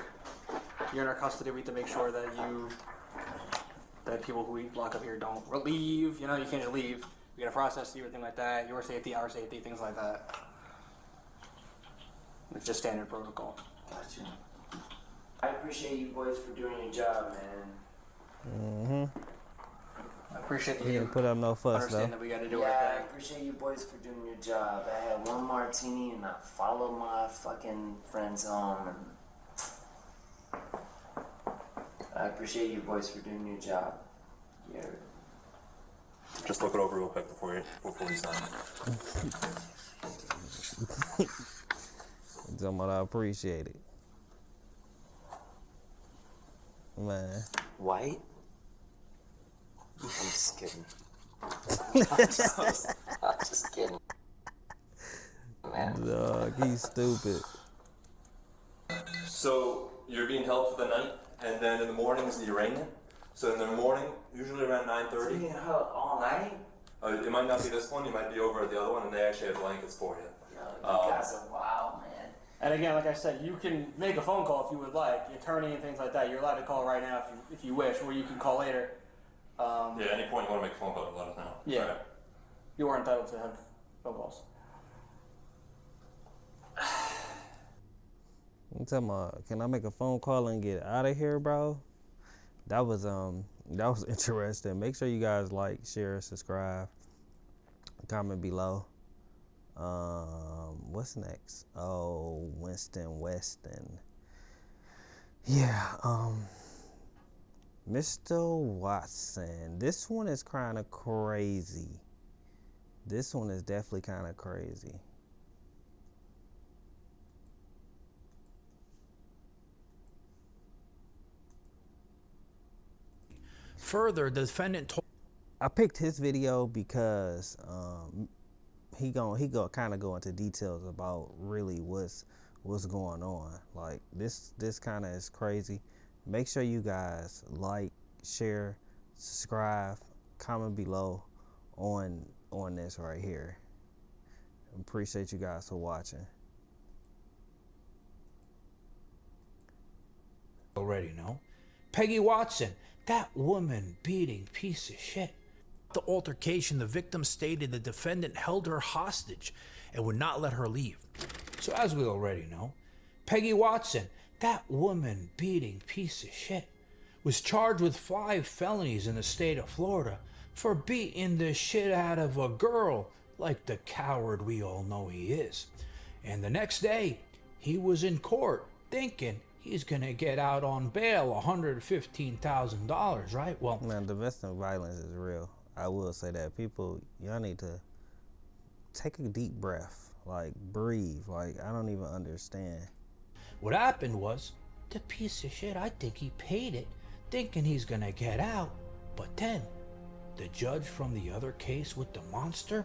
you're in our custody. We have to make sure that that people who we lock up here don't leave. You know, you can't just leave. We gotta process you, everything like that. Your safety, our safety, things like that. It's just standard protocol. Gotcha. I appreciate you boys for doing your job, man. I appreciate You didn't put up no fuss, understand though. that we got to do Yeah, our I thing. appreciate you boys for doing your job. I had one martini and I followed my fucking friends home, and I appreciate you boys for doing your job. You're... Just look it over real quick before we sign. Talking about I appreciate it. Man. White? I'm just kidding. I'm just kidding. Man. Dog, he's stupid. So you're being held for the night, and then in the morning is the arraignment. So in the morning, usually around 9:30. Being held all night? It might not be this one. You might be over at the other one, and they actually have blankets for you. You guys are wild, man. And again, like I said, you can make a phone call if you would like. The attorney and things like that, you're allowed to call right now if you wish, or you can call later. Yeah, any point you want to make a phone call, let us know. Yeah. Right. You are entitled to have phone calls. I'm talking about, can I make a phone call and get out of here, bro? That was interesting. Make sure you guys like, share, subscribe, comment below. What's next? Oh, Winston Weston. Yeah, Mr. Watson. This one is kind of crazy. This one is definitely kind of crazy. Further, the defendant told... I picked his video because he kind of go into details about really what's going on. Like this kind of is crazy. Make sure you guys like, share, subscribe, comment below on this right here. Appreciate you guys for watching. Already know. Peggy Watson, that woman beating piece of shit. The altercation, the victim stated the defendant held her hostage and would not let her leave. So as we already know, Peggy Watson, that woman beating piece of shit, was charged with 5 felonies in the state of Florida for beating the shit out of a girl like the coward we all know he is. And the next day, he was in court thinking he's gonna get out on bail, $115,000, right? Well, man, domestic violence is real. I will say that. People, y'all need to take a deep breath, like breathe. Like, I don't even understand. What happened was, the piece of shit, I think he paid it, thinking he's gonna get out. But then, the judge from the other case with the monster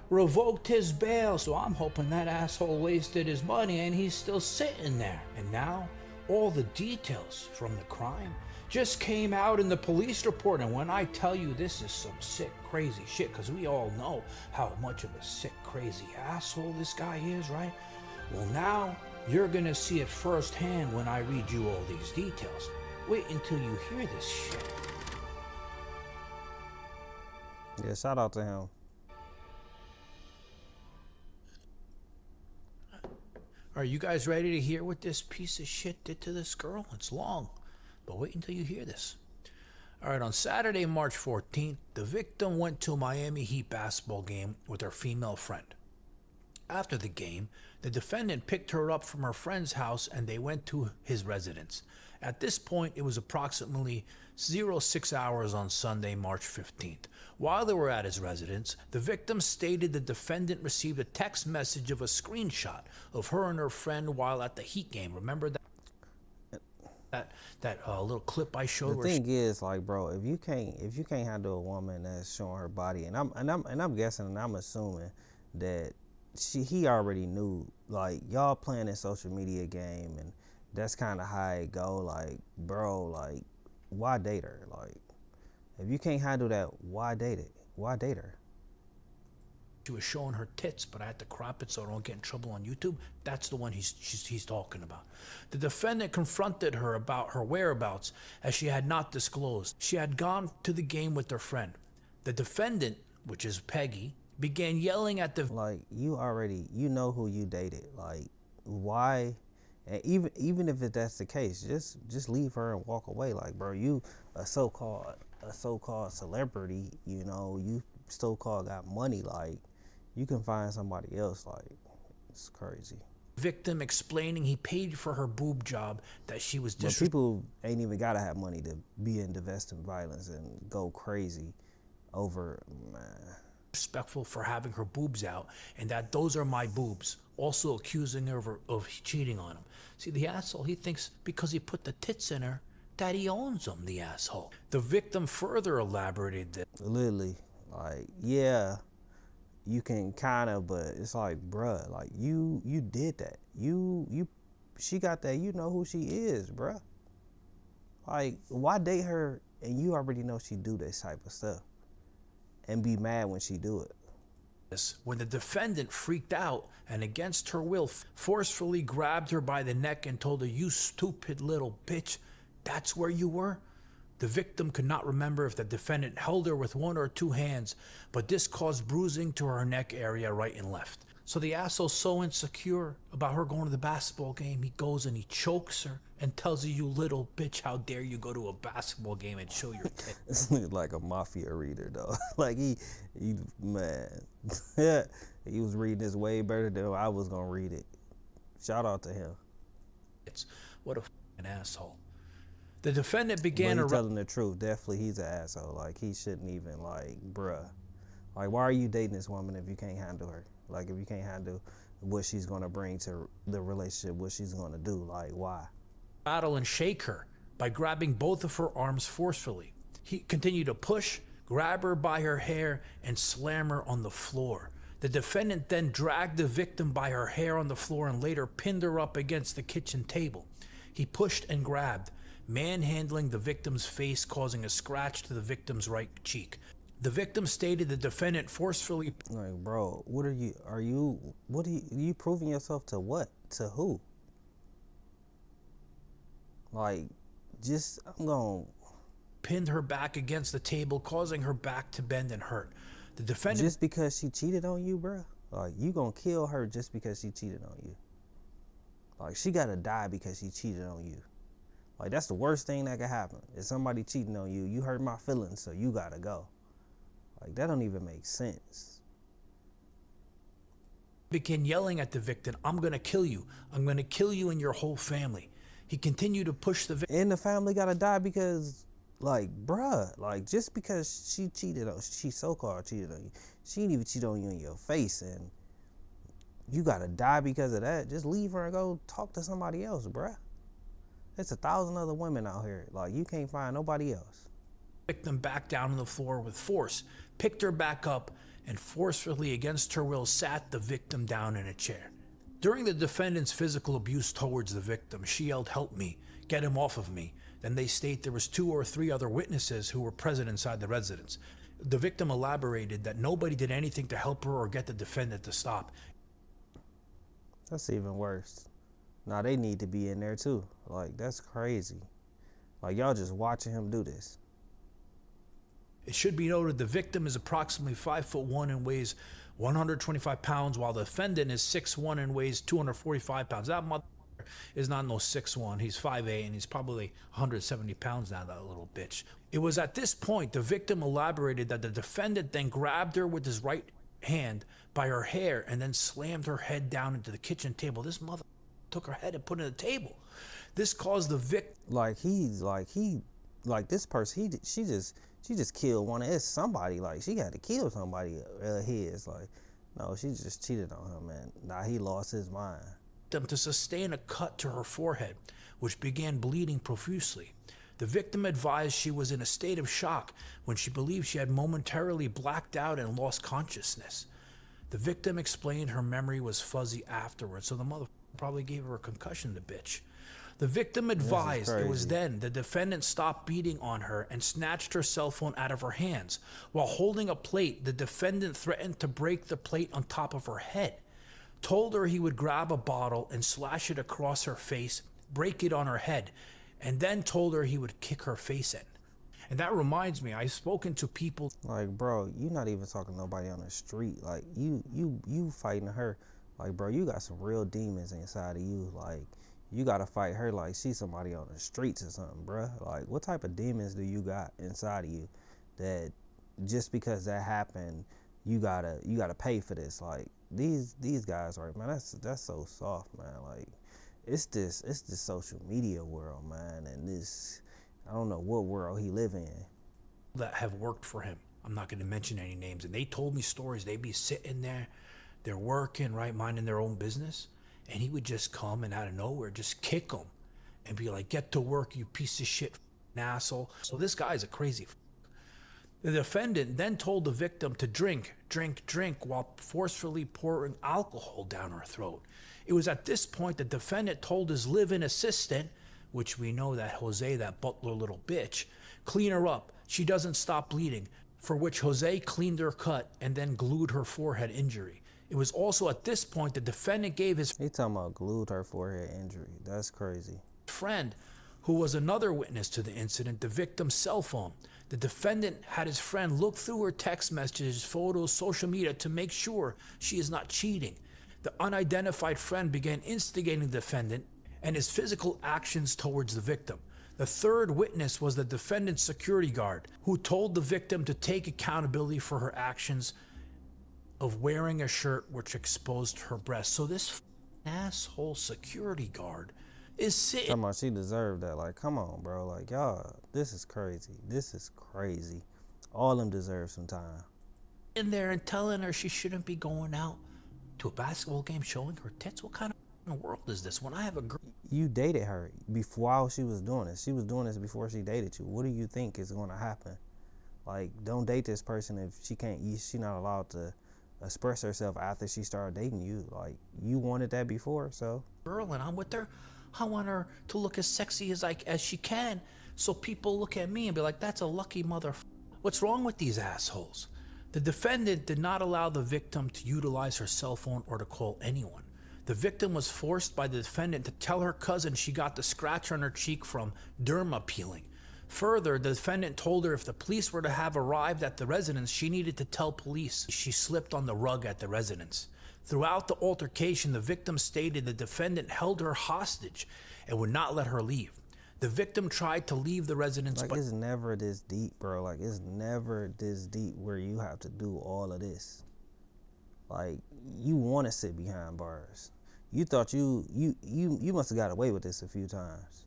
revoked his bail, so I'm hoping that asshole wasted his money and he's still sitting there. And now, all the details from the crime just came out in the police report. And when I tell you this is some sick, crazy shit, because we all know how much of a sick, crazy asshole this guy is, right? Well, now you're gonna see it firsthand when I read you all these details. Wait until you hear this shit. Yeah, shout out to him. Are you guys ready to hear what this piece of shit did to this girl? It's long, but wait until you hear this. All right, on Saturday, March 14th, the victim went to a Miami Heat basketball game with her female friend. After the game, the defendant picked her up from her friend's house and they went to his residence. At this point, it was approximately 06 hours on Sunday, March 15th. While they were at his residence, the victim stated the defendant received a text message of a screenshot of her and her friend while at the Heat game. Remember that little clip I showed? The thing is, like, bro, if you can't handle a woman that's showing her body, and I'm guessing and I'm assuming that he already knew, like, y'all playing a social media game, and that's kind of how it go. Like, bro, like, why date her? Like, if you can't handle that, why date it? Why date her? She was showing her tits, but I had to crop it so I don't get in trouble on YouTube. That's the one he's talking about. The defendant confronted her about her whereabouts as she had not disclosed. She had gone to the game with her friend. The defendant, which is Peggy, began yelling at the... Like, you know who you dated. Like, why? And even if that's the case, just leave her and walk away. Like, bro, you a so-called celebrity, you know, you so-called got money. Like, you can find somebody else. Like, it's crazy. Victim explaining he paid for her boob job, that she was But people ain't even gotta have money to be in domestic violence and go crazy over, man. Respectful for having her boobs out, and that those are my boobs. Also accusing her of cheating on him. See, the asshole, he thinks because he put the tits in her, that he owns them, the asshole. The victim further elaborated that. Literally, like, yeah, you can kind of, but it's like, bruh, like, you did that. She got that, you know who she is, bruh. Like, why date her and you already know she do this type of stuff and be mad when she do it? When the defendant freaked out and against her will forcefully grabbed her by the neck and told her, "You stupid little bitch, that's where you were?" The victim could not remember if the defendant held her with one or two hands, but this caused bruising to her neck area right and left. So the asshole's so insecure about her going to the basketball game, he goes and he chokes her and tells her, "You little bitch, how dare you go to a basketball game and show your tits." This nigga like a mafia reader, though. Like, he man, he was reading this way better than I was gonna read it. Shout out to him. What a f***ing asshole. The defendant began to telling the truth. Definitely, he's an asshole. Like, he shouldn't even, like, bruh. Like, why are you dating this woman if you can't handle her? Like, if you can't handle what she's gonna bring to the relationship, what she's gonna do, like, why? Battle and shake her by grabbing both of her arms forcefully. He continued to push, grab her by her hair, and slam her on the floor. The defendant then dragged the victim by her hair on the floor and later pinned her up against the kitchen table. He pushed and grabbed, manhandling the victim's face, causing a scratch to the victim's right cheek. The victim stated the defendant forcefully... Like, bro, are you proving yourself to what? To who? Like, I'm going... Pinned her back against the table, causing her back to bend and hurt. The defendant... Just because she cheated on you, bro? Like, you gonna kill her just because she cheated on you? Like, she gotta die because she cheated on you. Like, that's the worst thing that could happen. If somebody cheating on you, you hurt my feelings, so you gotta go. Like, that don't even make sense. Began yelling at the victim, "I'm gonna kill you. I'm gonna kill you and your whole family." He continued to push the victim. And the family gotta die because, like, bruh, like, just because she so-called cheated on you, she didn't even cheat on you in your face, and you gotta die because of that. Just leave her and go talk to somebody else, bruh. There's 1,000 other women out here. Like, you can't find nobody else. Victim back down on the floor with force, picked her back up, and forcefully against her will sat the victim down in a chair. During the defendant's physical abuse towards the victim, she yelled, "Help me, get him off of me." Then they state there was 2 or 3 other witnesses who were present inside the residence. The victim elaborated that nobody did anything to help her or get the defendant to stop. That's even worse. Now they need to be in there too. Like, that's crazy. Like, y'all just watching him do this. It should be noted the victim is approximately 5'1" and weighs 125 pounds, while the defendant is 6'1" and weighs 245 pounds. That mother is not no 6'1". He's 5'8", and he's probably 170 pounds now, that little bitch. It was at this point the victim elaborated that the defendant then grabbed her with his right hand by her hair and then slammed her head down into the kitchen table. This mother took her head and put it on the table. This caused the victim... This person, she just killed one of his somebody. Like, she had to kill somebody his. Like, no, she just cheated on him, man. Now he lost his mind. To sustain a cut to her forehead, which began bleeding profusely. The victim advised she was in a state of shock when she believed she had momentarily blacked out and lost consciousness. The victim explained her memory was fuzzy afterwards, so the mother probably gave her a concussion, the bitch. The victim advised it was then the defendant stopped beating on her and snatched her cell phone out of her hands. While holding a plate, the defendant threatened to break the plate on top of her head, told her he would grab a bottle and slash it across her face, break it on her head, and then told her he would kick her face in. And that reminds me, I've spoken to people... Like, bro, you not even talking to nobody on the street. Like, you fighting her. Like, bro, you got some real demons inside of you. Like, you gotta fight her like she's somebody on the streets or something, bro. Like, what type of demons do you got inside of you that just because that happened, you gotta pay for this. Like these guys, right, man, that's so soft, man. Like it's this social media world, man, and this, I don't know what world he live in. That have worked for him. I'm not going to mention any names, and they told me stories. They'd be sitting there, they're working, right, minding their own business, and he would just come and out of nowhere just kick them and be like, "Get to work, you piece of shit, asshole." So this guy's a crazy. The defendant then told the victim to drink while forcefully pouring alcohol down her throat. It was at this point the defendant told his live-in assistant, which we know that Jose, that butler little bitch, clean her up. She doesn't stop bleeding, for which Jose cleaned her cut and then glued her forehead injury. It was also at this point the defendant gave his... He talking about glued her forehead injury. That's crazy. ...friend, who was another witness to the incident, the victim's cell phone. The defendant had his friend look through her text messages, photos, social media to make sure she is not cheating. The unidentified friend began instigating the defendant and his physical actions towards the victim. The third witness was the defendant's security guard, who told the victim to take accountability for her actions of wearing a shirt which exposed her breast. So this asshole security guard is sitting... Talking about she deserved that. Like, come on, bro. Like, y'all, this is crazy. This is crazy. All of them deserve some time. ...in there and telling her she shouldn't be going out to a basketball game showing her tits. What kind of world is this? When I have a girl... You dated her while she was doing this. She was doing this before she dated you. What do you think is going to happen? Like, don't date this person if she's not allowed to express herself after she started dating you. Like, you wanted that before, so... ...girl and I'm with her. I want her to look as sexy as she can, so people look at me and be like, "That's a lucky mother." What's wrong with these assholes? The defendant did not allow the victim to utilize her cell phone or to call anyone. The victim was forced by the defendant to tell her cousin she got the scratch on her cheek from derma peeling. Further, the defendant told her if the police were to have arrived at the residence, she needed to tell police she slipped on the rug at the residence. Throughout the altercation, the victim stated the defendant held her hostage and would not let her leave. The victim tried to leave the residence, but it's never this deep, bro. Like, it's never this deep where you have to do all of this. Like, you want to sit behind bars. You thought you must have got away with this a few times.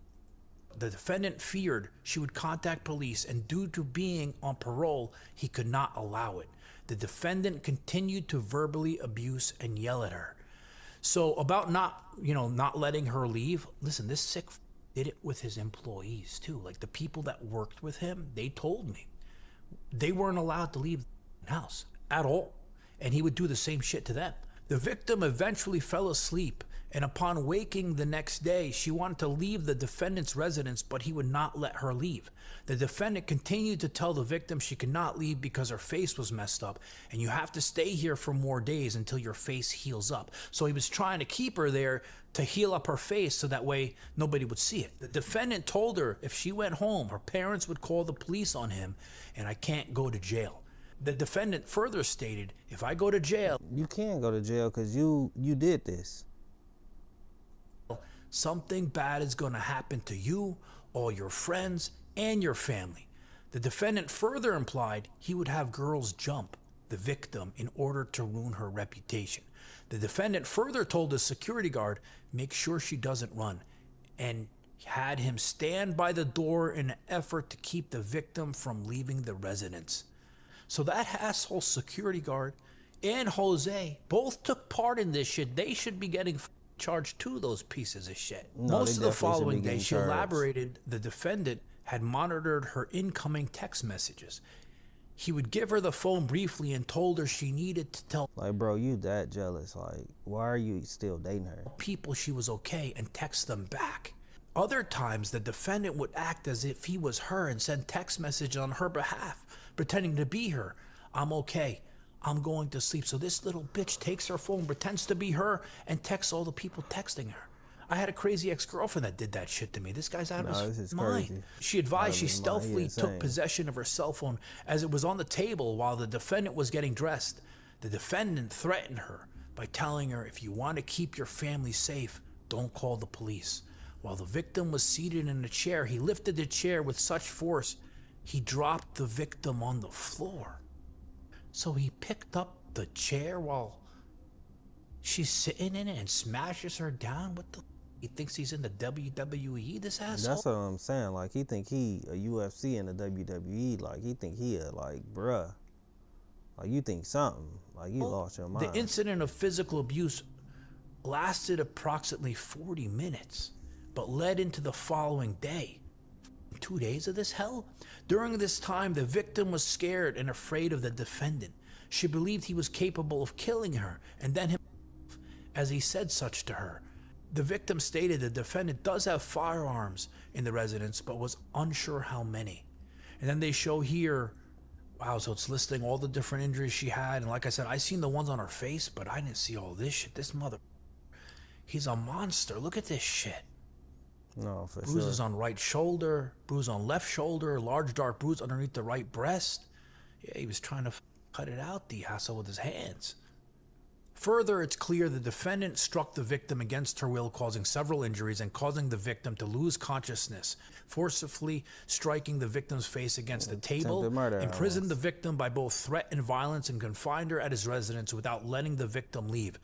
The defendant feared she would contact police, and due to being on parole, he could not allow it. The defendant continued to verbally abuse and yell at her. So about not letting her leave, listen, this sick did it with his employees too. Like the people that worked with him, they told me they weren't allowed to leave the house at all. And he would do the same shit to them. The victim eventually fell asleep, and upon waking the next day, she wanted to leave the defendant's residence, but he would not let her leave. The defendant continued to tell the victim she could not leave because her face was messed up, and you have to stay here for more days until your face heals up. So he was trying to keep her there to heal up her face so that way nobody would see it. The defendant told her if she went home, her parents would call the police on him, and I can't go to jail. The defendant further stated, if I go to jail... You can go to jail because you did this. Something bad is going to happen to you, all your friends, and your family. The defendant further implied he would have girls jump the victim in order to ruin her reputation. The defendant further told the security guard, make sure she doesn't run, and had him stand by the door in an effort to keep the victim from leaving the residence. So that asshole security guard and Jose both took part in this shit. They should be getting charged too, those pieces of shit. No, Most of the following day, she elaborated the defendant had monitored her incoming text messages. He would give her the phone briefly and told her she needed to tell... Like, bro, you that jealous. Like, why are you still dating her? ...people she was okay and text them back. Other times, the defendant would act as if he was her and send text messages on her behalf, pretending to be her. I'm okay. I'm going to sleep. So this little bitch takes her phone, pretends to be her, and texts all the people texting her. I had a crazy ex-girlfriend that did that shit to me. This guy's out of his mind. Crazy. She advised she stealthily took possession of her cell phone as it was on the table while the defendant was getting dressed. The defendant threatened her by telling her, if you want to keep your family safe, don't call the police. While the victim was seated in a chair, he lifted the chair with such force, he dropped the victim on the floor. So he picked up the chair while she's sitting in it and smashes her down. What the? He thinks he's in the WWE, this asshole? That's what I'm saying. Like, he think he a UFC in the WWE. Like, he think he a, like, bruh. Like, you think something. Like, you lost your mind. The incident of physical abuse lasted approximately 40 minutes, but led into the following day. 2 days of this hell? During this time, the victim was scared and afraid of the defendant. She believed he was capable of killing her, and then himself, as he said such to her. The victim stated the defendant does have firearms in the residence, but was unsure how many. And then they show here, wow, so it's listing all the different injuries she had. And like I said, I seen the ones on her face, but I didn't see all this shit. This mother, he's a monster. Look at this shit. No, for Bruises sure. on right shoulder, bruise on left shoulder, large dark bruise underneath the right breast. Yeah, he was trying to cut it out, the asshole, with his hands. Further, it's clear the defendant struck the victim against her will, causing several injuries and causing the victim to lose consciousness, forcibly striking the victim's face against the table, imprisoned the victim by both threat and violence, and confined her at his residence without letting the victim leave,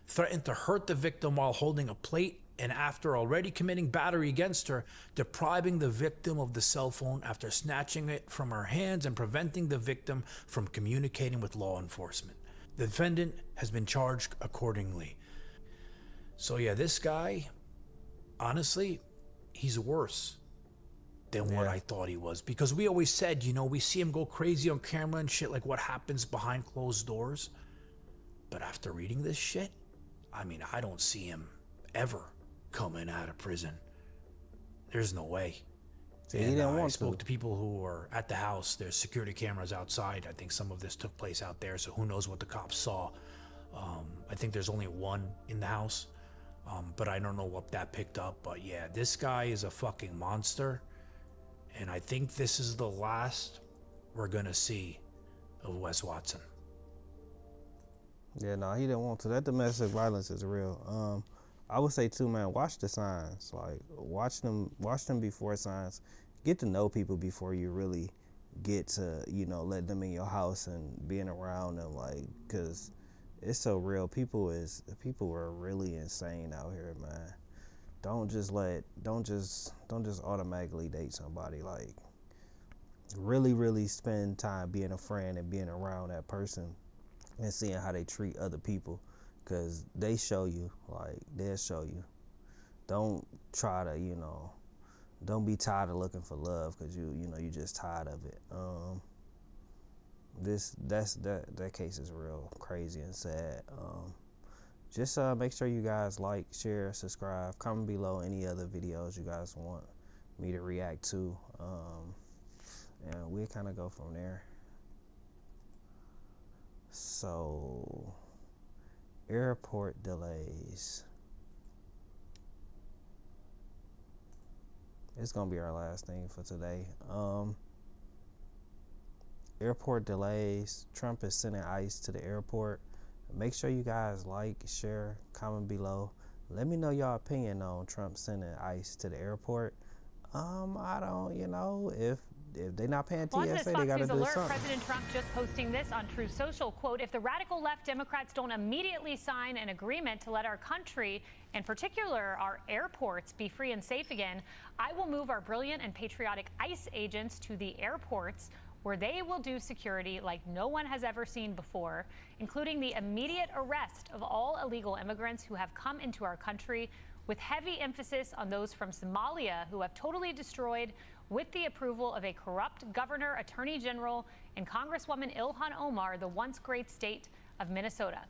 threatened to hurt the victim while holding a plate, and after already committing battery against her, depriving the victim of the cell phone after snatching it from her hands and preventing the victim from communicating with law enforcement. The defendant has been charged accordingly. So yeah, this guy, honestly, he's worse than what I thought he was. Because we always said, you know, we see him go crazy on camera and shit, like what happens behind closed doors. But after reading this shit, I mean, I don't see him ever coming out of prison. There's no way. See, he didn't want I spoke to. to people who were at the house. There's security cameras outside. I think some of this took place out there, so who knows what the cops saw. I think there's only one in the house, but I don't know what that picked up. But yeah, this guy is a fucking monster, and I think this is the last we're gonna see of Wes Watson. Yeah, no, he didn't want to. That domestic violence is real. I would say too, man, watch the signs. Like, watch them before signs. Get to know people before you really get to, you know, let them in your house and being around them, like, cause it's so real. People are really insane out here, man. Don't just automatically date somebody. Like, really spend time being a friend and being around that person and seeing how they treat other people. Cause they show you, like, they'll show you. Don't try to, you know, don't be tired of looking for love, cause you know, you just tired of it. That case is real crazy and sad. Just make sure you guys like, share, subscribe, comment below any other videos you guys want me to react to, and we'll kind of go from there. So, airport delays. It's gonna be our last thing for today. Airport delays. Trump is sending ICE to the airport. Make sure you guys like, share, comment below. Let me know your opinion on Trump sending ICE to the airport. I don't, you know, if they're not paying TSA, they gotta do something. President Trump just posting this on Truth Social, quote, "If the radical left Democrats don't immediately sign an agreement to let our country, in particular our airports, be free and safe again, I will move our brilliant and patriotic ICE agents to the airports, where they will do security like no one has ever seen before, including the immediate arrest of all illegal immigrants who have come into our country, with heavy emphasis on those from Somalia who have totally destroyed, with the approval of a corrupt governor, attorney general, and Congresswoman Ilhan Omar, the once great state of Minnesota.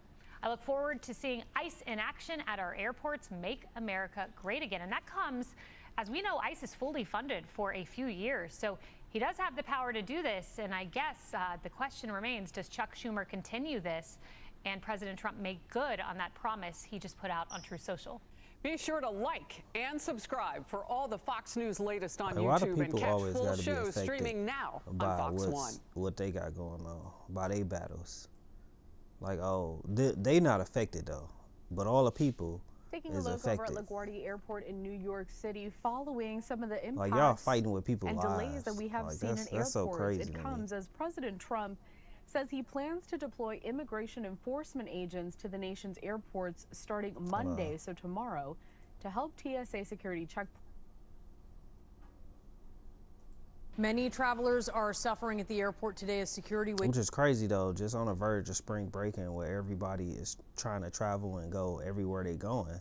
I look forward to seeing ICE in action at our airports. Make America great again." And that comes, as we know, ICE is fully funded for a few years. So he does have the power to do this. And I guess the question remains, does Chuck Schumer continue this and President Trump make good on that promise he just put out on Truth Social? Be sure to like and subscribe for all the Fox News latest on A lot of YouTube, and people catch always full gotta be shows affected streaming now on by Fox 1. what they got going on, by their battles. Like, oh, they not affected though, but all the people Taking a is look affected. over at LaGuardia Airport in New York City, following some of the impacts Like, y'all fighting with people's and lives. delays that we have Like, seen in that's airports. so crazy It to me. comes as President Trump says he plans to deploy immigration enforcement agents to the nation's airports starting Monday, so tomorrow, to help TSA security check. Many travelers are suffering at the airport today as security Which is crazy though, just on the verge of spring breaking where everybody is trying to travel and go everywhere they going.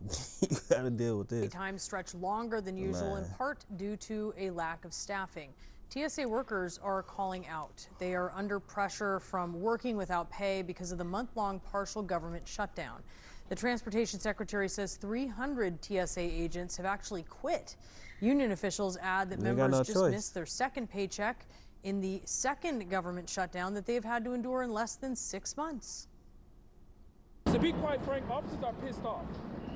You gotta deal with this. Time stretched longer than usual, in part due to a lack of staffing. TSA workers are calling out. They are under pressure from working without pay because of the month-long partial government shutdown. The Transportation Secretary says 300 TSA agents have actually quit. Union officials add that members just missed their second paycheck in the second government shutdown that they've had to endure in less than 6 months. To be quite frank, officers are pissed off.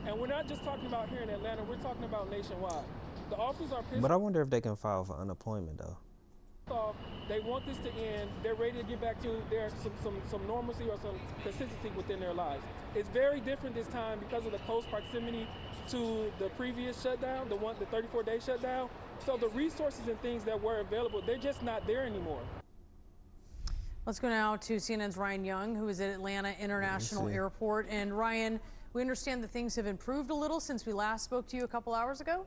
And we're not just talking about here in Atlanta, we're talking about nationwide. The officers are pissed off. But I wonder if they can file for unemployment though. They want this to end. They're ready to get back to some normalcy or some consistency within their lives. It's very different this time because of the close proximity to the previous shutdown, the 34-day shutdown. So the resources and things that were available, they're just not there anymore. Let's go now to CNN's Ryan Young, who is at Atlanta International Airport. And Ryan, we understand that things have improved a little since we last spoke to you a couple hours ago.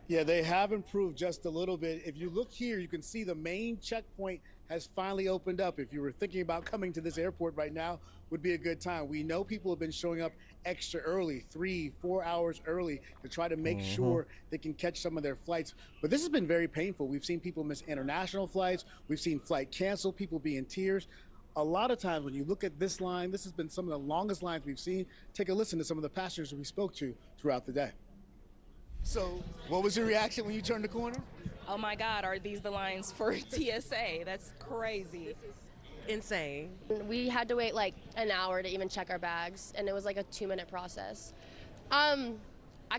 Yeah, they have improved just a little bit. If you look here, you can see the main checkpoint has finally opened up. If you were thinking about coming to this airport right now, would be a good time. We know people have been showing up extra early, 3-4 hours early, to try to make sure they can catch some of their flights. But this has been very painful. We've seen people miss international flights. We've seen flight canceled, people be in tears. A lot of times when you look at this line, this has been some of the longest lines we've seen. Take a listen to some of the passengers we spoke to throughout the day. So what was your reaction when you turned the corner? Oh my God, are these the lines for TSA? That's crazy. This is insane. We had to wait like an hour to even check our bags, and it was like a 2-minute process. I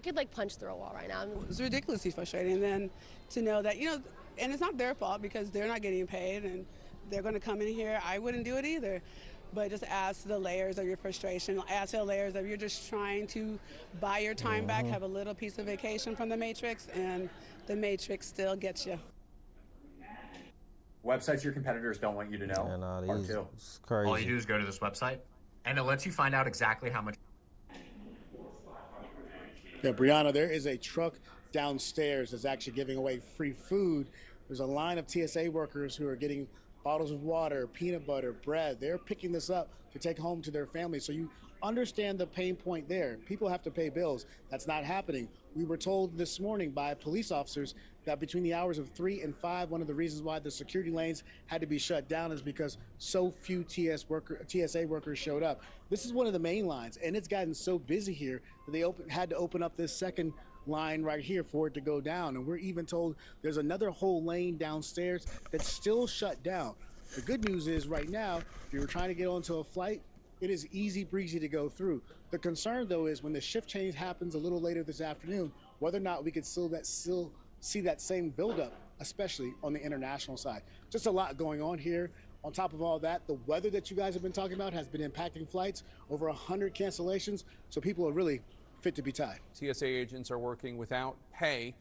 could like punch through a wall right now. It's ridiculously frustrating. And then to know that, you know, and it's not their fault because they're not getting paid and they're going to come in here. I wouldn't do it either. But just add to the layers of your frustration, add to the layers of you're just trying to buy your time back, have a little piece of vacation from the Matrix, and the Matrix still gets you. Websites your competitors don't want you to know. Part two. It's crazy. All you do is go to this website, and it lets you find out exactly how much. Yeah, Brianna, there is a truck downstairs that's actually giving away free food. There's a line of TSA workers who are getting bottles of water, peanut butter, bread. They're picking this up to take home to their families. So you understand the pain point there. People have to pay bills. That's not happening. We were told this morning by police officers that between the hours of 3 and 5, one of the reasons why the security lanes had to be shut down is because so few TSA workers showed up. This is one of the main lines, and it's gotten so busy here that they had to open up this second line right here for it to go down. And we're even told there's another whole lane downstairs that's still shut down. The good news is right now, if you were trying to get onto a flight, it is easy breezy to go through. The concern though is when the shift change happens a little later this afternoon, whether or not we could still see that same buildup, especially on the international side. Just a lot going on here. On top of all that, the weather that you guys have been talking about has been impacting flights, over 100 cancellations, so people are really fit to be tied. TSA agents are working without pay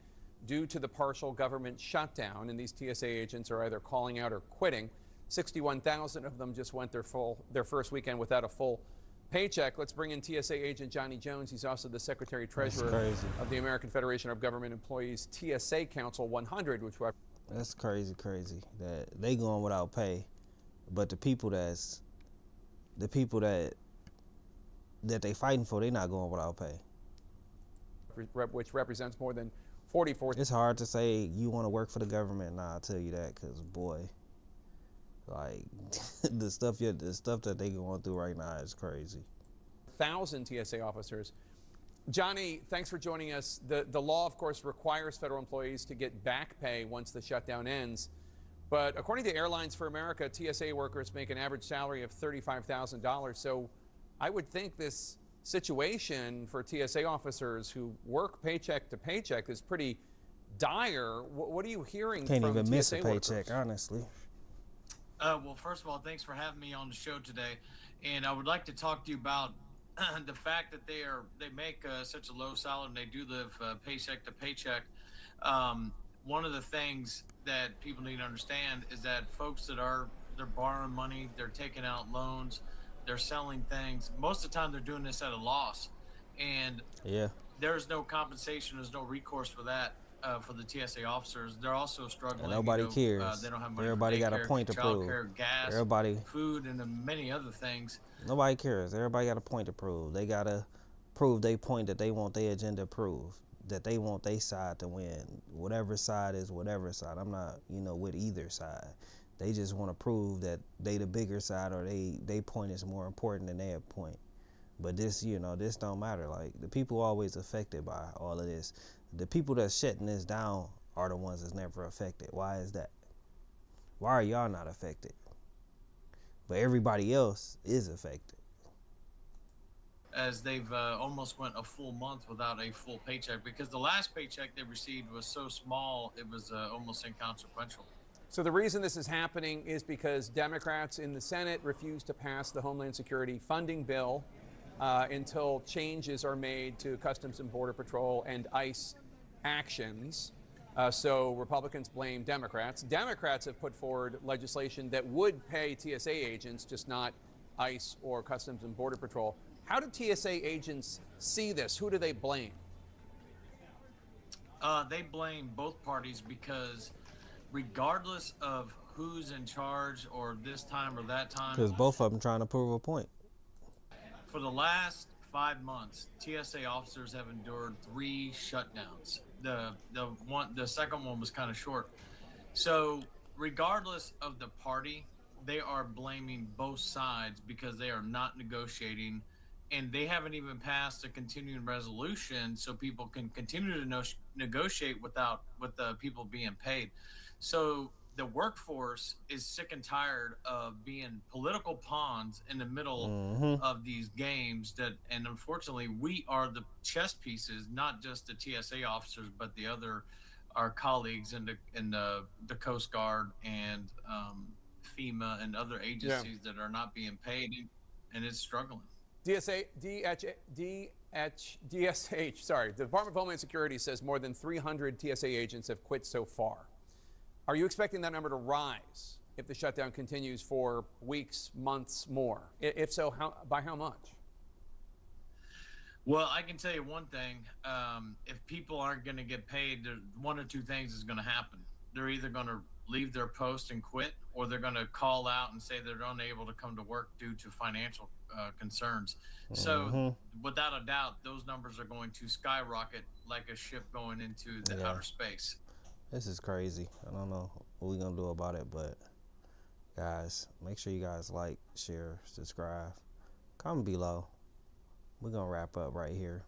due to the partial government shutdown, and these TSA agents are either calling out or quitting. 61,000 of them just went their first weekend without a full paycheck. Let's bring in TSA agent Johnny Jones. He's also the Secretary Treasurer of the American Federation of Government Employees TSA Council 100, which that's crazy that they going without pay, but the people that they fighting for, they not going without pay. Which represents more than 44. It's hard to say you want to work for the government. Nah, I'll tell you that, because boy, like the stuff that they going through right now is crazy. 1,000 TSA officers. Johnny, thanks for joining us. The law, of course, requires federal employees to get back pay once the shutdown ends. But according to Airlines for America, TSA workers make an average salary of $35,000. So I would think this situation for TSA officers who work paycheck to paycheck is pretty dire. What are you hearing Can't from even TSA miss a workers? paycheck, honestly. Well, first of all, thanks for having me on the show today. And I would like to talk to you about the fact that they make such a low salary and they do live paycheck to paycheck. one of the things that people need to understand is that folks they're borrowing money, they're taking out loans, they're selling things. Most of the time they're doing this at a loss. And Yeah. there's no compensation, there's no recourse for that. For the TSA officers, they're also struggling. And nobody cares. They don't have money Everybody for got a daycare, point to prove. childcare, gas, Everybody, food, and many other things. nobody cares. Everybody got a point to prove. They gotta prove their point that they want their agenda approved, that they want their side to win. Whatever side is whatever side. I'm not, with either side. They just want to prove that they the bigger side, or they point is more important than their point. But this, this don't matter. Like, the people always affected by all of this. The people that's shutting this down are the ones that's never affected. Why is that? Why are y'all not affected? But everybody else is affected. As they've almost went a full month without a full paycheck, because the last paycheck they received was so small, it was almost inconsequential. So the reason this is happening is because Democrats in the Senate refuse to pass the Homeland Security funding bill until changes are made to Customs and Border Patrol and ICE actions. So Republicans blame Democrats. Democrats have put forward legislation that would pay TSA agents, just not ICE or Customs and Border Patrol. How do TSA agents see this? Who do they blame? They blame both parties, because regardless of who's in charge or this time or that time, Because both of them trying to prove a point. for the last 5 months, TSA officers have endured 3 shutdowns. The second one was kind of short. So regardless of the party, they are blaming both sides because they are not negotiating, and they haven't even passed a continuing resolution so people can continue to negotiate with the people being paid. So the workforce is sick and tired of being political pawns in the middle of these games and unfortunately we are the chess pieces, not just the TSA officers, but our colleagues in the Coast Guard and FEMA and other agencies that are not being paid, and it's struggling. DSH, sorry, the Department of Homeland Security says more than 300 TSA agents have quit so far. Are you expecting that number to rise if the shutdown continues for weeks, months more? If so, by how much? Well, I can tell you one thing. If people aren't going to get paid, one or two things is going to happen. They're either going to leave their post and quit, or they're going to call out and say they're unable to come to work due to financial concerns. So without a doubt, those numbers are going to skyrocket like a ship going into the outer space. This is crazy. I don't know what we're going to do about it, but guys, make sure you guys like, share, subscribe, comment below. We're going to wrap up right here.